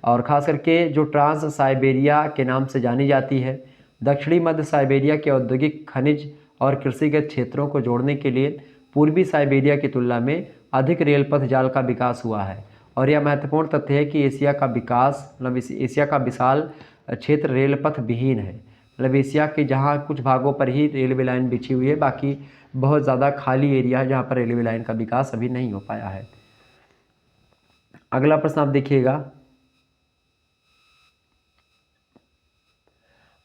और ख़ास करके जो ट्रांस साइबेरिया के नाम से जानी जाती है। दक्षिणी मध्य साइबेरिया के औद्योगिक, खनिज और कृषिगत क्षेत्रों को जोड़ने के लिए पूर्वी साइबेरिया की तुलना में अधिक रेल पथ जाल का विकास हुआ है। और यह महत्वपूर्ण तथ्य है कि एशिया का विकास मतलब एशिया का विशाल क्षेत्र रेल पथ विहीन है। मतलब एशिया के जहाँ कुछ भागों पर ही रेलवे लाइन बिछी हुई है, बाकी बहुत ज़्यादा खाली एरिया है जहाँ पर रेलवे लाइन का विकास अभी नहीं हो पाया है। अगला प्रश्न आप देखिएगा।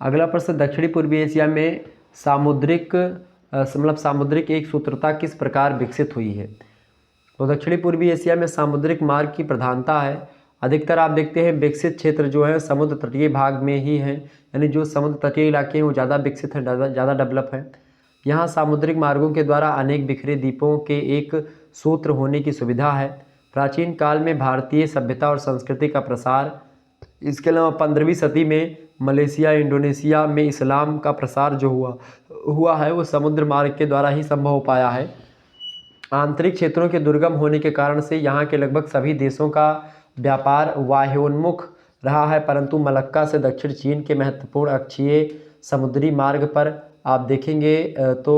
अगला प्रश्न, दक्षिणी पूर्वी एशिया में सामुद्रिक मतलब सामुद्रिक एक सूत्रता किस प्रकार विकसित हुई है। तो दक्षिणी पूर्वी एशिया में सामुद्रिक मार्ग की प्रधानता है। अधिकतर आप देखते हैं विकसित क्षेत्र जो है समुद्र तटीय भाग में ही है, यानी जो समुद्र तटीय इलाके हैं वो ज़्यादा विकसित है, ज़्यादा डेवलप है। यहाँ सामुद्रिक मार्गों के द्वारा अनेक बिखरे द्वीपों के एक सूत्र होने की सुविधा है। प्राचीन काल में भारतीय सभ्यता और संस्कृति का प्रसार, इसके अलावा 15वीं सदी में मलेशिया, इंडोनेशिया में इस्लाम का प्रसार जो हुआ है वो समुद्र मार्ग के द्वारा ही संभव हो पाया है। आंतरिक क्षेत्रों के दुर्गम होने के कारण से यहाँ के लगभग सभी देशों का व्यापार वाह्योन्मुख रहा है, परंतु मलक्का से दक्षिण चीन के महत्वपूर्ण अक्षीय समुद्री मार्ग पर आप देखेंगे तो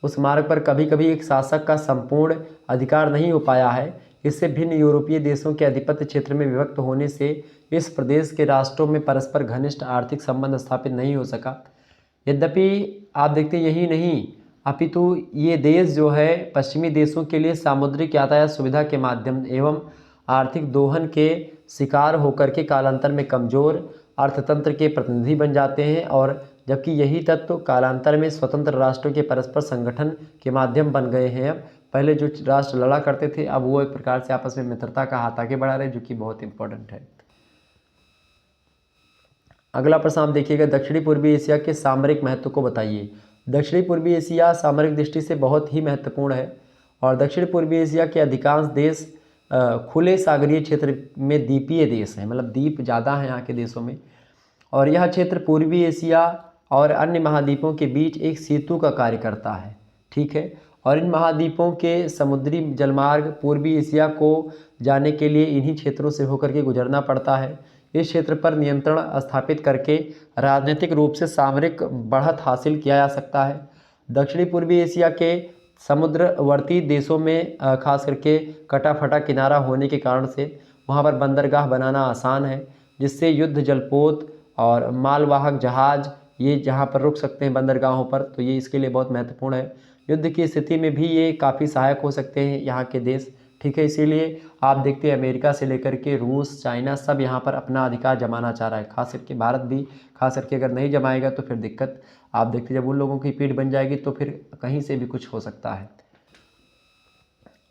उस मार्ग पर कभी कभी एक शासक का संपूर्ण अधिकार नहीं हो पाया है। इससे भिन्न यूरोपीय देशों के आधिपत्य क्षेत्र में विभक्त होने से इस प्रदेश के राष्ट्रों में परस्पर घनिष्ठ आर्थिक संबंध स्थापित नहीं हो सका। यद्यपि आप देखते यही नहीं अपितु ये देश जो है पश्चिमी देशों के लिए सामुद्रिक यातायात सुविधा के माध्यम एवं आर्थिक दोहन के शिकार होकर के कालांतर में कमज़ोर अर्थतंत्र के प्रतिनिधि बन जाते हैं, और जबकि यही तत्व कालांतर में स्वतंत्र राष्ट्रों के परस्पर संगठन के माध्यम बन गए हैं। अब पहले जो राष्ट्र लड़ा करते थे अब वो एक प्रकार से आपस में मित्रता का हाथ आगे बढ़ा रहे, जो कि बहुत इंपॉर्टेंट है। अगला प्रश्न आप देखिएगा, दक्षिणी पूर्वी एशिया के सामरिक महत्व को बताइए। दक्षिणी पूर्वी एशिया सामरिक दृष्टि से बहुत ही महत्वपूर्ण है, और दक्षिण पूर्वी एशिया के अधिकांश देश खुले सागरीय क्षेत्र में द्वीपीय देश हैं, मतलब द्वीप ज़्यादा हैं यहाँ के देशों में। और यह क्षेत्र पूर्वी एशिया और अन्य महाद्वीपों के बीच एक सेतु का कार्य करता है, ठीक है। और इन महाद्वीपों के समुद्री जलमार्ग पूर्वी एशिया को जाने के लिए इन्हीं क्षेत्रों से होकर के गुजरना पड़ता है। इस क्षेत्र पर नियंत्रण स्थापित करके राजनीतिक रूप से सामरिक बढ़त हासिल किया जा सकता है। दक्षिणी पूर्वी एशिया के समुद्रवर्ती देशों में खास करके कटा फटा किनारा होने के कारण से वहाँ पर बंदरगाह बनाना आसान है, जिससे युद्ध जलपोत और मालवाहक जहाज़ ये जहाँ पर रुक सकते हैं बंदरगाहों पर, तो ये इसके लिए बहुत महत्वपूर्ण है। युद्ध की स्थिति में भी ये काफ़ी सहायक हो सकते हैं यहाँ के देश, ठीक है। इसीलिए आप देखते हैं अमेरिका से लेकर के रूस, चाइना सब यहाँ पर अपना अधिकार जमाना चाह रहा है। खास करके भारत भी खास करके अगर नहीं जमाएगा तो फिर दिक्कत आप देखते जब उन लोगों की पीठ बन जाएगी तो फिर कहीं से भी कुछ हो सकता है।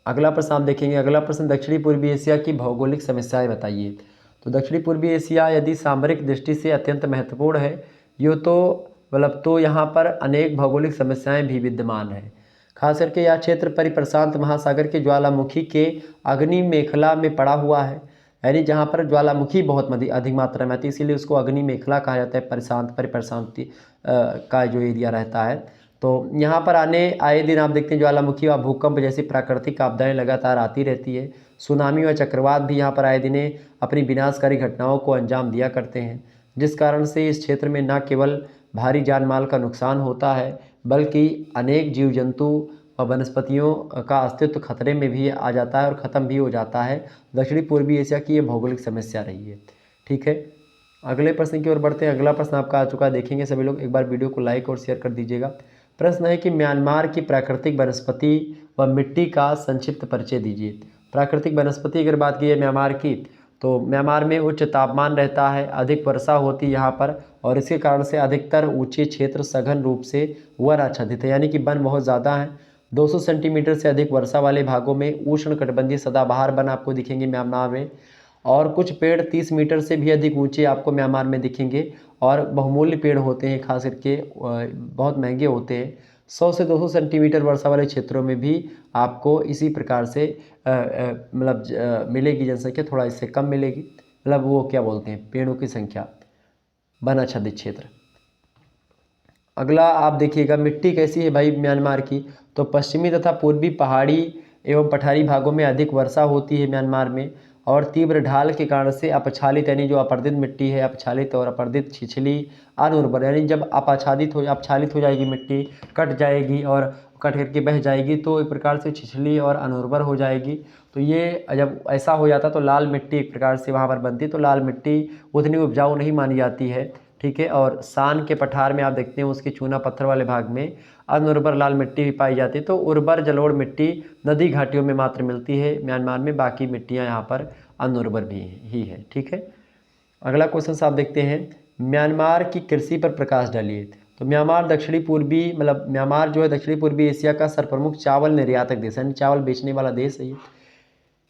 अगला प्रश्न आप देखेंगे। अगला प्रश्न, दक्षिणी पूर्वी एशिया की भौगोलिक समस्याएं बताइए। तो दक्षिणी पूर्वी एशिया यदि सामरिक दृष्टि से अत्यंत महत्वपूर्ण है, यो तो यहाँ पर अनेक भौगोलिक समस्याएं भी विद्यमान हैं। खास करके यह क्षेत्र परिप्रशांत महासागर के ज्वालामुखी के अग्नि मेखला में पड़ा हुआ है, यानी जहाँ पर ज्वालामुखी बहुत अधिक मात्रा में आती है, इसीलिए उसको अग्नि मेखला कहा जाता है। परिप्रशांति का जो एरिया रहता है, तो यहाँ पर आए दिन आप देखते हैं ज्वालामुखी व भूकंप जैसी प्राकृतिक आपदाएं लगातार आती रहती है। सुनामी व चक्रवात भी यहाँ पर आए दिन अपनी विनाशकारी घटनाओं को अंजाम दिया करते हैं, जिस कारण से इस क्षेत्र में न केवल भारी जान माल का नुकसान होता है बल्कि अनेक जीव जंतु और वनस्पतियों का अस्तित्व खतरे में भी आ जाता है और ख़त्म भी हो जाता है। दक्षिणी पूर्वी एशिया की ये भौगोलिक समस्या रही है। ठीक है, अगले प्रश्न की ओर बढ़ते हैं। अगला प्रश्न आपका आ चुका है, देखेंगे सभी लोग। एक बार वीडियो को लाइक और शेयर कर दीजिएगा। प्रश्न है कि म्यांमार की प्राकृतिक वनस्पति व मिट्टी का संक्षिप्त परिचय दीजिए। प्राकृतिक वनस्पति अगर बात की जाए म्यांमार की, तो म्यांमार में उच्च तापमान रहता है, अधिक वर्षा होती है यहाँ पर, और इसके कारण से अधिकतर ऊंचे क्षेत्र सघन रूप से वन आच्छादित है, यानी कि वन बहुत ज़्यादा है। 200 सेंटीमीटर से अधिक वर्षा वाले भागों में उष्णकटिबंधीय सदाबहार वन आपको दिखेंगे म्यांमार में, और कुछ पेड़ 30 मीटर से भी अधिक ऊंचे आपको म्यांमार में दिखेंगे, और बहुमूल्य पेड़ होते हैं, खास करके बहुत महंगे होते हैं। 100 से 200 सेंटीमीटर वर्षा वाले क्षेत्रों में भी आपको इसी प्रकार से मिलेगी जनसंख्या, थोड़ा इससे कम मिलेगी, मतलब वो क्या बोलते हैं, पेड़ों की संख्या, वन आच्छादित क्षेत्र। अगला आप देखिएगा, मिट्टी कैसी है भाई म्यांमार की, तो पश्चिमी तथा पूर्वी पहाड़ी एवं पठारी भागों में अधिक वर्षा होती है म्यांमार में, और तीव्र ढाल के कारण से अपक्षालित यानी जो अपरदित मिट्टी है, अपक्षालित और अपरदित, छिछली, अनउर्वर, यानी जब अपक्षालित हो जाएगी मिट्टी, कट जाएगी और कट करके बह जाएगी तो एक प्रकार से छिछली और अनउर्वर हो जाएगी। तो ये जब ऐसा हो जाता तो लाल मिट्टी एक प्रकार से वहाँ पर बनती, तो लाल मिट्टी उतनी उपजाऊ नहीं मानी जाती है। ठीक है, और सान के पठार में आप देखते हैं उसके चूना पत्थर वाले भाग में अनउर्वर लाल मिट्टी भी पाई जाती है। तो उर्वर जलोढ़ मिट्टी नदी घाटियों में मात्र मिलती है म्यांमार में, बाकी मिट्टियाँ यहाँ पर अनउर्वर भी ही है। ठीक है, अगला क्वेश्चन आप देखते हैं, म्यांमार की कृषि पर प्रकाश डालिए। तो म्यांमार म्यांमार जो है दक्षिणी पूर्वी एशिया का सर्वप्रमुख चावल निर्यातक देश है, यानी चावल बेचने वाला देश है ये।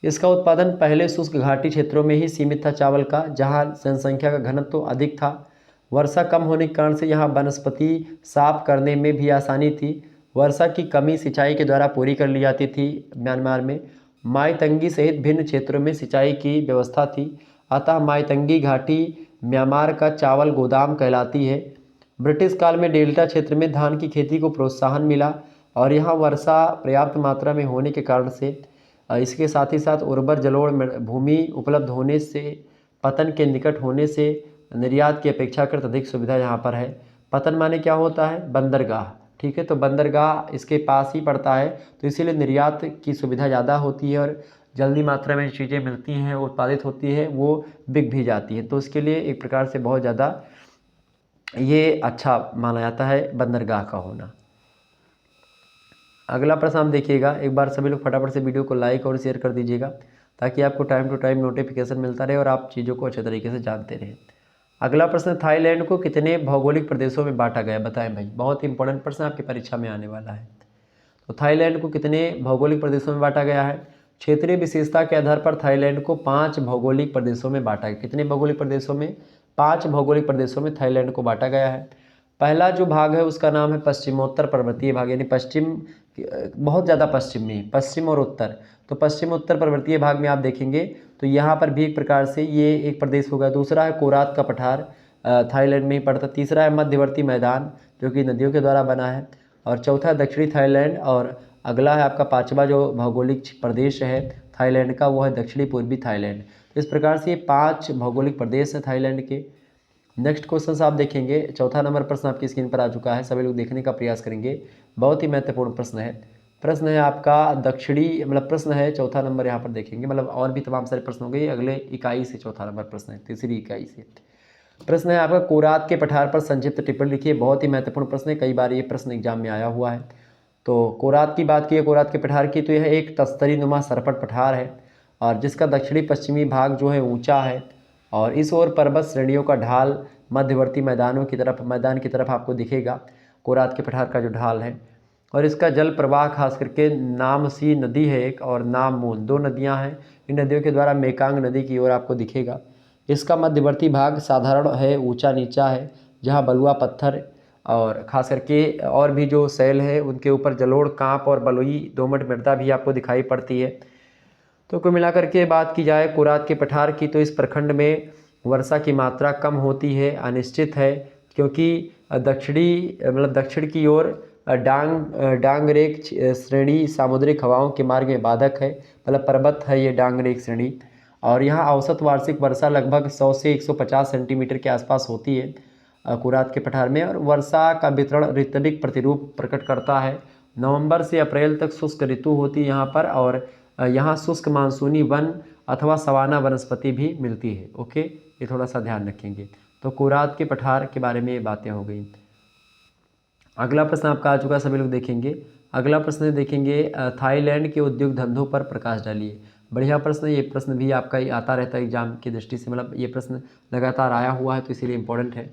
इसका उत्पादन पहले शुष्क घाटी क्षेत्रों में ही सीमित था चावल का, जहाँ जनसंख्या का घनत्व तो अधिक था। वर्षा कम होने के कारण से यहाँ वनस्पति साफ करने में भी आसानी थी। वर्षा की कमी सिंचाई के द्वारा पूरी कर ली जाती थी म्यांमार में। माईतंगी सहित भिन्न क्षेत्रों में सिंचाई की व्यवस्था थी, अतः माईतंगी घाटी म्यांमार का चावल गोदाम कहलाती है। ब्रिटिश काल में डेल्टा क्षेत्र में धान की खेती को प्रोत्साहन मिला, और यहाँ वर्षा पर्याप्त मात्रा में होने के कारण से इसके साथ ही साथ उर्वर जलोढ़ भूमि उपलब्ध होने से, पतन के निकट होने से निर्यात की अपेक्षाकृत अधिक सुविधा यहाँ पर है। पतन माने क्या होता है, बंदरगाह। ठीक है, तो बंदरगाह इसके पास ही पड़ता है, तो इसीलिए निर्यात की सुविधा ज़्यादा होती है और जल्दी मात्रा में चीज़ें मिलती हैं, उत्पादित होती है, वो बिक भी जाती है। तो इसके लिए एक प्रकार से बहुत ज़्यादा ये अच्छा माना जाता है बंदरगाह का होना। अगला प्रश्न आप देखिएगा, एक बार सभी लोग फटाफट से वीडियो को लाइक और शेयर कर दीजिएगा, ताकि आपको टाइम टू टाइम नोटिफिकेशन मिलता रहे और आप चीज़ों को अच्छे तरीके से जानते रहें। अगला प्रश्न, थाईलैंड को कितने भौगोलिक प्रदेशों में बांटा गया, बताएं भाई। बहुत इंपॉर्टेंट प्रश्न आपकी परीक्षा में आने वाला है। तो थाईलैंड को कितने भौगोलिक प्रदेशों में बांटा गया है? क्षेत्रीय विशेषता के आधार पर थाईलैंड को 5 भौगोलिक प्रदेशों में बांटा गया। कितने भौगोलिक प्रदेशों में? 5 भौगोलिक प्रदेशों में थाईलैंड को बांटा गया है। पहला जो भाग है उसका नाम है पश्चिमोत्तर पर्वतीय भाग, यानी पश्चिम, बहुत ज़्यादा पश्चिम में, पश्चिम और उत्तर। तो पश्चिम उत्तर पर्वतीय भाग में आप देखेंगे तो यहाँ पर भी एक प्रकार से ये एक प्रदेश होगा। दूसरा है कोरात का पठार, थाईलैंड में ही पड़ता। तीसरा है मध्यवर्ती मैदान, जो कि नदियों के द्वारा बना है। और चौथा दक्षिणी थाईलैंड, और अगला है आपका 5वां जो भौगोलिक प्रदेश है थाईलैंड का, वो है दक्षिणी पूर्वी थाईलैंड। इस प्रकार से ये 5 भौगोलिक प्रदेश हैं थाईलैंड के। नेक्स्ट क्वेश्चन आप देखेंगे, चौथा नंबर प्रश्न आपकी स्क्रीन पर आ चुका है, सभी लोग देखने का प्रयास करेंगे, बहुत ही महत्वपूर्ण प्रश्न है। प्रश्न है आपका दक्षिणी, प्रश्न है चौथा नंबर, यहाँ पर देखेंगे, और भी तमाम सारे प्रश्न हो गए, अगले इकाई से चौथा नंबर प्रश्न है, तीसरी इकाई से। प्रश्न है आपका कोरात के पठार पर संक्षिप्त टिप्पणी लिखिए। बहुत ही महत्वपूर्ण प्रश्न है, कई बार ये प्रश्न एग्जाम में आया हुआ है। तो कोरात की बात की, कोरात के पठार की, तो यह एक तस्तरी नुमा सरपट पठार है, और जिसका दक्षिणी पश्चिमी भाग जो है ऊंचा है, और इस ओर पर्वत श्रेणियों का ढाल मध्यवर्ती मैदान की तरफ आपको दिखेगा, कोरात के पठार का जो ढाल है। और इसका जल प्रवाह खास करके नामसी नदी है एक, और नाममून, 2 नदियां हैं। इन नदियों के द्वारा मेकांग नदी की ओर आपको दिखेगा। इसका मध्यवर्ती भाग साधारण है, ऊंचा नीचा है, जहां बलुआ पत्थर और खास करके और भी जो शैल है उनके ऊपर जलोढ़, कांप और बलुई दोमट मृदा भी आपको दिखाई पड़ती है। तो कुल मिलाकर के बात की जाए कोरात के पठार की, तो इस प्रखंड में वर्षा की मात्रा कम होती है, अनिश्चित है, क्योंकि दक्षिण की ओर डांगरेक श्रेणी सामुद्रिक हवाओं के मार्ग में बाधक है, पर्वत है ये डांगरेक श्रेणी। और यहाँ औसत वार्षिक वर्षा लगभग 100 से 150 सेंटीमीटर के आसपास होती है कुरात के पठार में। और वर्षा का वितरण ऋतविक प्रतिरूप प्रकट करता है। नवंबर से अप्रैल तक शुष्क ऋतु होती है यहाँ पर, और यहाँ शुष्क मानसूनी वन अथवा सवाना वनस्पति भी मिलती है। ओके, ये थोड़ा सा ध्यान रखेंगे। तो कुरात के पठार के बारे में ये बातें हो गई। अगला प्रश्न आपका आ चुका है, सभी लोग देखेंगे। अगला प्रश्न देखेंगे, थाईलैंड के उद्योग धंधों पर प्रकाश डालिए। बढ़िया प्रश्न, ये प्रश्न भी आपका ही आता रहता है एग्जाम की दृष्टि से, मतलब ये प्रश्न लगातार आया हुआ है तो इसीलिए इम्पोर्टेंट है।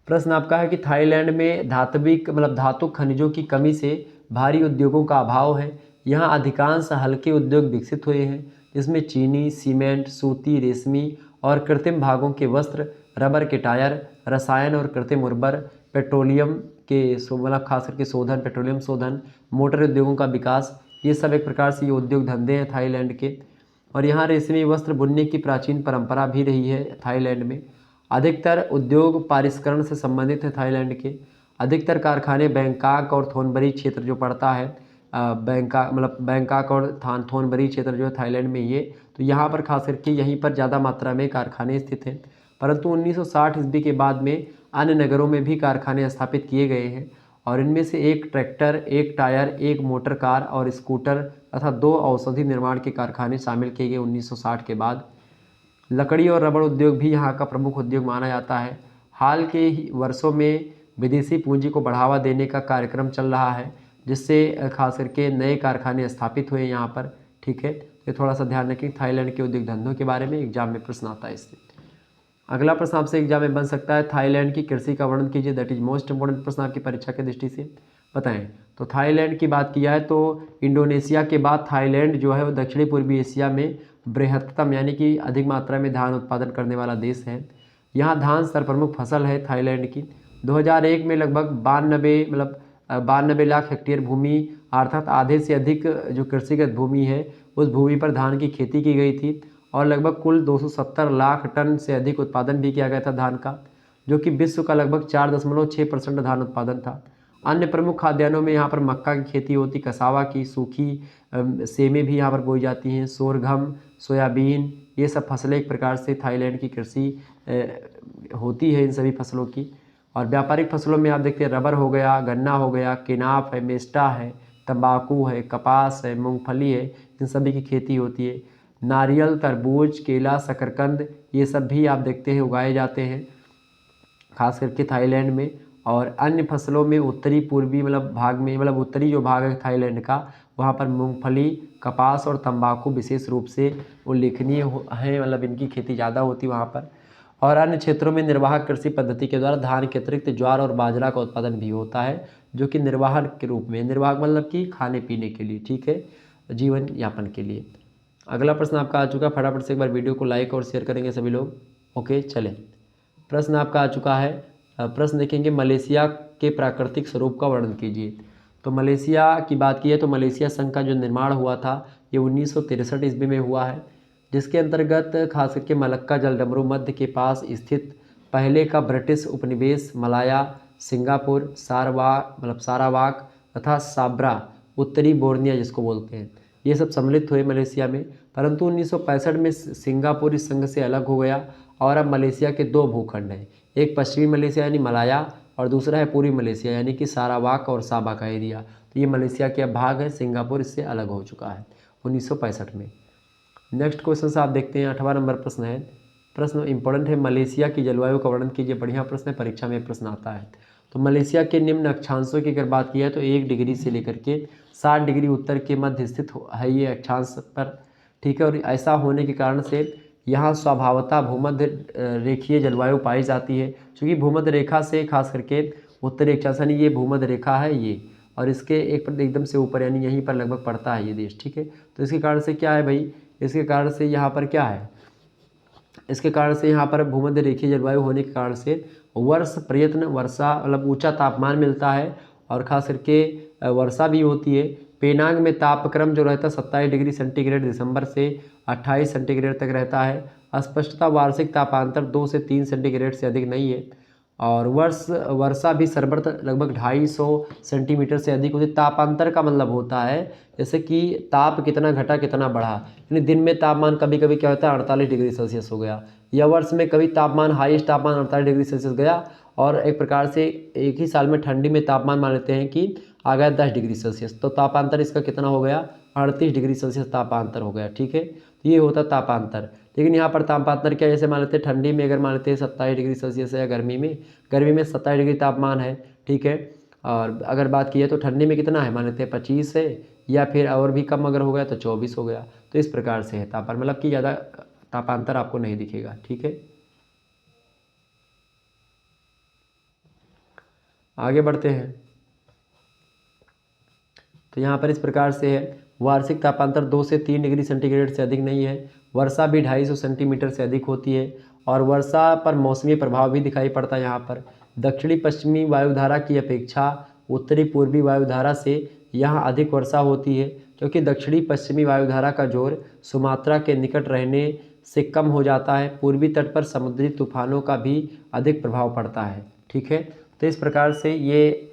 प्रश्न आपका है कि थाईलैंड में धात्विक मतलब धातु खनिजों की कमी से भारी उद्योगों का अभाव है। यहाँ अधिकांश हल्के उद्योग विकसित हुए हैं, जिसमें चीनी, सीमेंट, सूती, रेशमी और कृत्रिम भागों के वस्त्र, रबर के टायर, रसायन और कृत्रिम उर्वर, पेट्रोलियम के मतलब खास करके शोधन, पेट्रोलियम शोधन, मोटर उद्योगों का विकास, ये सब एक प्रकार से ये उद्योग धंधे हैं थाईलैंड के। और यहाँ रेशमी वस्त्र बुनने की प्राचीन परंपरा भी रही है थाईलैंड में। अधिकतर उद्योग पारिश्रकरण से संबंधित है थाईलैंड के। अधिकतर कारखाने बैंकॉक और थोनबरी क्षेत्र जो पड़ता है, बैंकॉक और थोनबरी क्षेत्र जो है थाईलैंड में, ये तो यहाँ पर खास करके यहीं पर ज़्यादा मात्रा में कारखाने स्थित हैं। परंतु 1960 ईस्वी के बाद में अन्य नगरों में भी कारखाने स्थापित किए गए हैं, और इनमें से एक ट्रैक्टर, एक टायर, एक मोटर कार और स्कूटर तथा 2 औषधि निर्माण के कारखाने शामिल किए गए 1960 के बाद। लकड़ी और रबड़ उद्योग भी यहाँ का प्रमुख उद्योग माना जाता है। हाल के वर्षों में विदेशी पूंजी को बढ़ावा देने का कार्यक्रम चल रहा है, जिससे खास करके नए कारखाने स्थापित हुए यहाँ पर। ठीक है, तो थोड़ा सा ध्यान रखें थाईलैंड के उद्योग धंधों के बारे में, एग्जाम में प्रश्न आता है इससे। अगला प्रश्न आपसे एग्जाम में बन सकता है, थाईलैंड की कृषि का वर्णन कीजिए। दैट इज मोस्ट इंपोर्टेंट प्रश्न आपकी परीक्षा की दृष्टि से। बताएं, तो थाईलैंड की बात किया है तो इंडोनेशिया के बाद थाईलैंड जो है वो दक्षिणी पूर्वी एशिया में बृहत्तम यानी कि अधिक मात्रा में धान उत्पादन करने वाला देश है। यहाँ धान सर्वप्रमुख फसल है थाईलैंड की। 2001 में लगभग 92 लाख हेक्टेयर भूमि अर्थात आधे से अधिक जो कृषिगत भूमि है उस भूमि पर धान की खेती की गई थी, और लगभग कुल 270 लाख टन से अधिक उत्पादन भी किया गया था धान का, जो कि विश्व का लगभग 4.6% धान उत्पादन था। अन्य प्रमुख खाद्यान्नों में यहाँ पर मक्का की खेती होती, कसावा की, सूखी सेमें भी यहाँ पर बोई जाती हैं, सोरघम, सोयाबीन, ये सब फसलें एक प्रकार से थाईलैंड की कृषि होती है इन सभी फसलों की। और व्यापारिक फसलों में आप देखते हैं रबर हो गया, गन्ना हो गया, केनाफ है, मेस्टा है, तंबाकू है, कपास है, मूंगफली है, इन सभी की खेती होती है। नारियल, तरबूज, केला, शकरकंद, ये सब भी आप देखते हैं उगाए जाते हैं खास करके थाईलैंड में। और अन्य फसलों में उत्तरी पूर्वी भाग में उत्तरी जो भाग है थाईलैंड का, वहाँ पर मूंगफली, कपास और तंबाकू विशेष रूप से उल्लेखनीय हैं, इनकी खेती ज़्यादा होती है वहाँ पर। और अन्य क्षेत्रों में निर्वाह कृषि पद्धति के द्वारा धान के अतिरिक्त ज्वार और बाजरा का उत्पादन भी होता है, जो कि निर्वाह के रूप में, निर्वाह मतलब कि खाने पीने के लिए, ठीक है, जीवन यापन के लिए। अगला प्रश्न आपका आ चुका है, फटाफट से एक बार वीडियो को लाइक और शेयर करेंगे सभी लोग। ओके, चलें, प्रश्न आपका आ चुका है। प्रश्न देखेंगे, मलेशिया के प्राकृतिक स्वरूप का वर्णन कीजिए। तो मलेशिया की बात की है तो मलेशिया संघ का जो निर्माण हुआ था ये 1963 ईस्वी में हुआ है, जिसके अंतर्गत खास करके मलक्का जलडमरू मध्य के पास स्थित पहले का ब्रिटिश उपनिवेश मलाया, सिंगापुर, सारावाक तथा साब्रा, उत्तरी बोर्निया जिसको बोलते हैं, ये सब सम्मिलित हुए मलेशिया में। परंतु 1965 में सिंगापुर इस संघ से अलग हो गया, और अब मलेशिया के 2 भूखंड हैं, एक पश्चिमी मलेशिया यानी मलाया, और दूसरा है पूर्वी मलेशिया यानी कि सारावाक और साबा का एरिया। तो ये मलेशिया के अब भाग है, सिंगापुर इससे अलग हो चुका है 1965 में। नेक्स्ट क्वेश्चन से आप देखते हैं, 8वां नंबर प्रश्न है। प्रश्न इंपॉर्टेंट है, मलेशिया की जलवायु का वर्णन कीजिए। बढ़िया प्रश्न है, परीक्षा में प्रश्न आता है। तो मलेशिया के निम्न अक्षांशों की अगर बात की है तो 1 डिग्री से लेकर के 60 डिग्री उत्तर के मध्य स्थित है ये अक्षांश पर, ठीक है। और ऐसा होने के कारण से यहाँ स्वभावतः भूमध्य रेखीय जलवायु पाई जाती है, क्योंकि भूमध्य रेखा से खास करके उत्तरी अक्षांश यानी ये भूमध्य रेखा है ये, और इसके एकदम से ऊपर यानी यहीं पर लगभग पड़ता है ये देश, ठीक है। तो इसके कारण से क्या है भाई, इसके कारण से यहाँ पर क्या है, इसके कारण से यहाँ पर भूमध्य रेखीय जलवायु होने के कारण से वर्ष प्रयत्न वर्षा ऊंचा तापमान मिलता है, और खास करके वर्षा भी होती है। पेनांग में तापक्रम जो रहता है 27 डिग्री सेंटीग्रेड दिसंबर से 28 सेंटीग्रेड तक रहता है। अस्पष्टता वार्षिक तापांतर 2 से 3 सेंटीग्रेड से अधिक नहीं है। और वर्षा भी सर्वत्र लगभग 250 सेंटीमीटर से अधिक होती है। तापांतर का मतलब होता है जैसे कि ताप कितना घटा कितना बढ़ा, यानी दिन में तापमान कभी कभी क्या होता है 48 डिग्री सेल्सियस हो गया, या वर्ष में कभी तापमान हाईएस्ट तापमान 48 डिग्री सेल्सियस गया, और एक प्रकार से एक ही साल में ठंडी में तापमान मान लेते हैं कि आ गया 10 डिग्री सेल्सियस, तो तापांतर इसका कितना हो गया 38 डिग्री सेल्सियस तापांतर हो गया। ठीक है, तो ये होता तापांतर। लेकिन यहाँ पर तापांतर क्या, जैसे मान लेते हैं ठंडी में अगर मान लेते हैं 27 डिग्री सेल्सियस है, या गर्मी में 27 डिग्री तापमान है। ठीक है, और अगर बात की है तो ठंडी में कितना है मान लेते हैं 25 है, या फिर और भी कम अगर हो गया तो 24 हो गया। तो इस प्रकार से है तापमान, मतलब कि ज़्यादा तापांतर आपको नहीं दिखेगा। ठीक है, आगे बढ़ते हैं। तो यहाँ पर इस प्रकार से है, वार्षिक तापांतर 2 से 3 डिग्री सेंटीग्रेड से अधिक नहीं है। वर्षा भी 250 सेंटीमीटर से अधिक होती है, और वर्षा पर मौसमी प्रभाव भी दिखाई पड़ता है। यहाँ पर दक्षिणी पश्चिमी वायुधारा की अपेक्षा उत्तरी पूर्वी वायुधारा से यहाँ अधिक वर्षा होती है, क्योंकि दक्षिणी पश्चिमी वायुधारा का जोर सुमात्रा के निकट रहने से कम हो जाता है। पूर्वी तट पर समुद्री तूफानों का भी अधिक प्रभाव पड़ता है। ठीक है, तो इस प्रकार से ये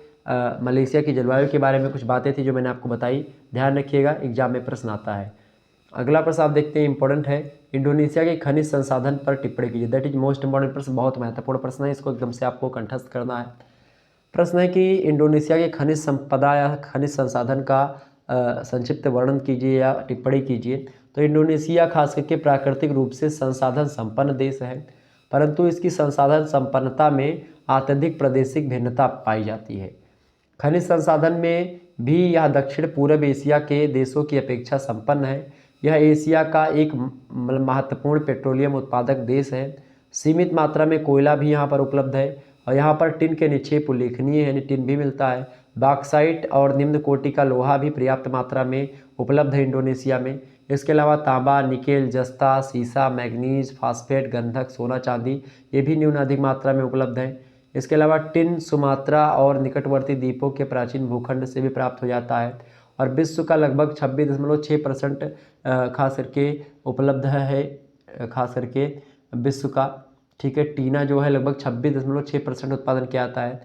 मलेशिया की जलवायु के बारे में कुछ बातें थी जो मैंने आपको बताई। ध्यान रखिएगा, एग्जाम में प्रश्न आता है। अगला प्रश्न आप देखते हैं, इंपॉर्टेंट है, इंडोनेशिया के खनिज संसाधन पर टिप्पणी कीजिए। दैट इज मोस्ट इंपॉर्टेंट प्रश्न, बहुत महत्वपूर्ण प्रश्न है, इसको एकदम से आपको कंठस्थ करना है। प्रश्न है कि इंडोनेशिया के खनिज संपदा या खनिज संसाधन का संक्षिप्त वर्णन कीजिए या टिप्पणी कीजिए। तो इंडोनेशिया खास करके प्राकृतिक रूप से संसाधन संपन्न देश है, परंतु इसकी संसाधन संपन्नता में अत्यधिक प्रादेशिक भिन्नता पाई जाती है। खनिज संसाधन में भी यह दक्षिण पूर्व एशिया के देशों की अपेक्षा संपन्न है। यह एशिया का एक महत्वपूर्ण पेट्रोलियम उत्पादक देश है। सीमित मात्रा में कोयला भी यहाँ पर उपलब्ध है, और यहाँ पर टिन के निक्षेप उल्लेखनीय है, यानी टिन भी मिलता है। बॉक्साइट और निम्न कोटि का लोहा भी पर्याप्त मात्रा में उपलब्ध है इंडोनेशिया में। इसके अलावा तांबा, निकेल, जस्ता, सीसा, मैग्नीज, फास्फेट, गंधक, सोना, चांदी ये भी न्यून अधिक मात्रा में उपलब्ध है। इसके अलावा टिन सुमात्रा और निकटवर्ती द्वीपों के प्राचीन भूखंड से भी प्राप्त हो जाता है, और विश्व का लगभग 26.6% खास करके उपलब्ध है, खास करके विश्व का। ठीक है, टीना जो है लगभग 26.6% उत्पादन किया जाता है।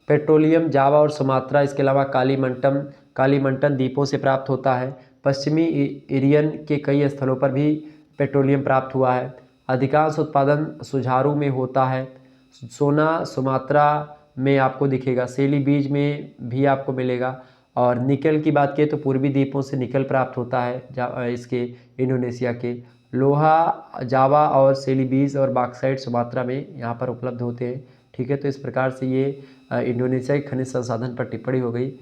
पेट्रोलियम जावा और सुमात्रा, इसके अलावा कालीमंटन द्वीपों से प्राप्त होता है। पश्चिमी इरियन के कई स्थलों पर भी पेट्रोलियम प्राप्त हुआ है। अधिकांश उत्पादन सुझारू में होता है। सोना सुमात्रा में आपको दिखेगा, सेली बीज में भी आपको मिलेगा। और निकल की बात करें तो पूर्वी द्वीपों से निकल प्राप्त होता है इसके इंडोनेशिया के। लोहा जावा और सेलीबीज और बॉक्साइट सुमात्रा में यहाँ पर उपलब्ध होते हैं। ठीक है, तो इस प्रकार से ये इंडोनेशिया के खनिज संसाधन पर टिप्पणी हो गई।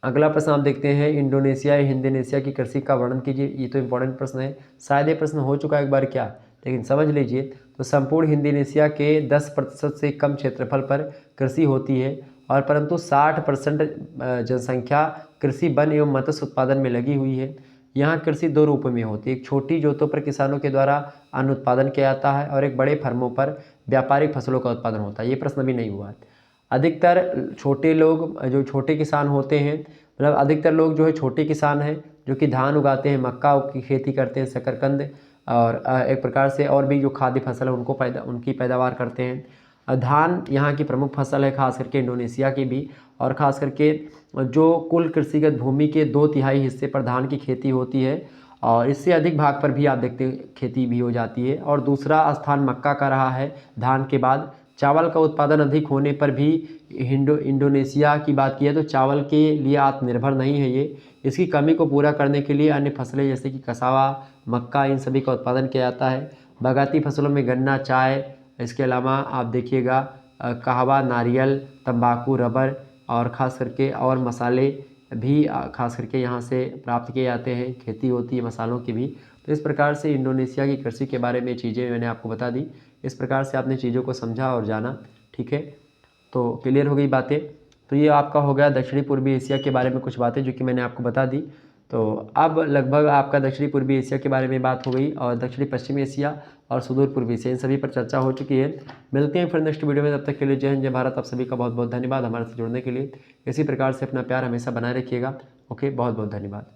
अगला प्रश्न आप देखते हैं, इंडोनेशिया या हिंदोनेशिया की कृषि का वर्णन कीजिए। ये तो इंपॉर्टेंट प्रश्न है, शायद ये प्रश्न हो चुका है एक बार क्या, लेकिन समझ लीजिए। तो संपूर्ण हिंदोनेशिया के 10% से कम क्षेत्रफल पर कृषि होती है, और परंतु 60% जनसंख्या कृषि, वन एवं मत्स्य उत्पादन में लगी हुई है। यहाँ कृषि दो रूपों में होती है, एक छोटी जोतों पर किसानों के द्वारा अन्न उत्पादन किया जाता है, और एक बड़े फर्मों पर व्यापारिक फसलों का उत्पादन होता है। ये प्रश्न भी नहीं हुआ है। अधिकतर छोटे लोग जो छोटे किसान होते हैं, मतलब अधिकतर लोग जो है छोटे किसान हैं, जो कि धान उगाते हैं, मक्का की खेती करते हैं, शकरकंद, और एक प्रकार से और भी जो खाद्य फसल है उनकी पैदावार करते हैं। धान यहाँ की प्रमुख फसल है, खास करके इंडोनेशिया की भी, और ख़ास करके जो कुल कृषिगत भूमि के 2/3 हिस्से पर धान की खेती होती है, और इससे अधिक भाग पर भी आप देखते हैं खेती भी हो जाती है। और दूसरा स्थान मक्का का रहा है धान के बाद। चावल का उत्पादन अधिक होने पर भी इंडोनेशिया की बात की है तो चावल के लिए आत्मनिर्भर नहीं है ये। इसकी कमी को पूरा करने के लिए अन्य फसलें जैसे कि कसावा, मक्का, इन सभी का उत्पादन किया जाता है। बागायती फसलों में गन्ना, चाय, इसके अलावा आप देखिएगा कहवा, नारियल, तंबाकू, रबर, और ख़ास करके और मसाले भी खास करके यहाँ से प्राप्त किए जाते हैं, खेती होती है मसालों की भी। तो इस प्रकार से इंडोनेशिया की कृषि के बारे में चीज़ें मैंने आपको बता दी। इस प्रकार से आपने चीज़ों को समझा और जाना। ठीक है, तो क्लियर हो गई बातें। तो ये आपका हो गया दक्षिणी पूर्वी एशिया के बारे में कुछ बातें जो कि मैंने आपको बता दी। तो अब लगभग आपका दक्षिणी पूर्वी एशिया के बारे में बात हो गई, और दक्षिणी पश्चिमी एशिया और सुदूर पूर्वी एशिया इन सभी पर चर्चा हो चुकी है। मिलते हैं फिर नेक्स्ट वीडियो में, तब तक के लिए जय हिंद जय भारत। आप सभी का बहुत बहुत धन्यवाद हमारे साथ जुड़ने के लिए। इसी प्रकार से अपना प्यार हमेशा बनाए रखिएगा। ओके, बहुत बहुत धन्यवाद।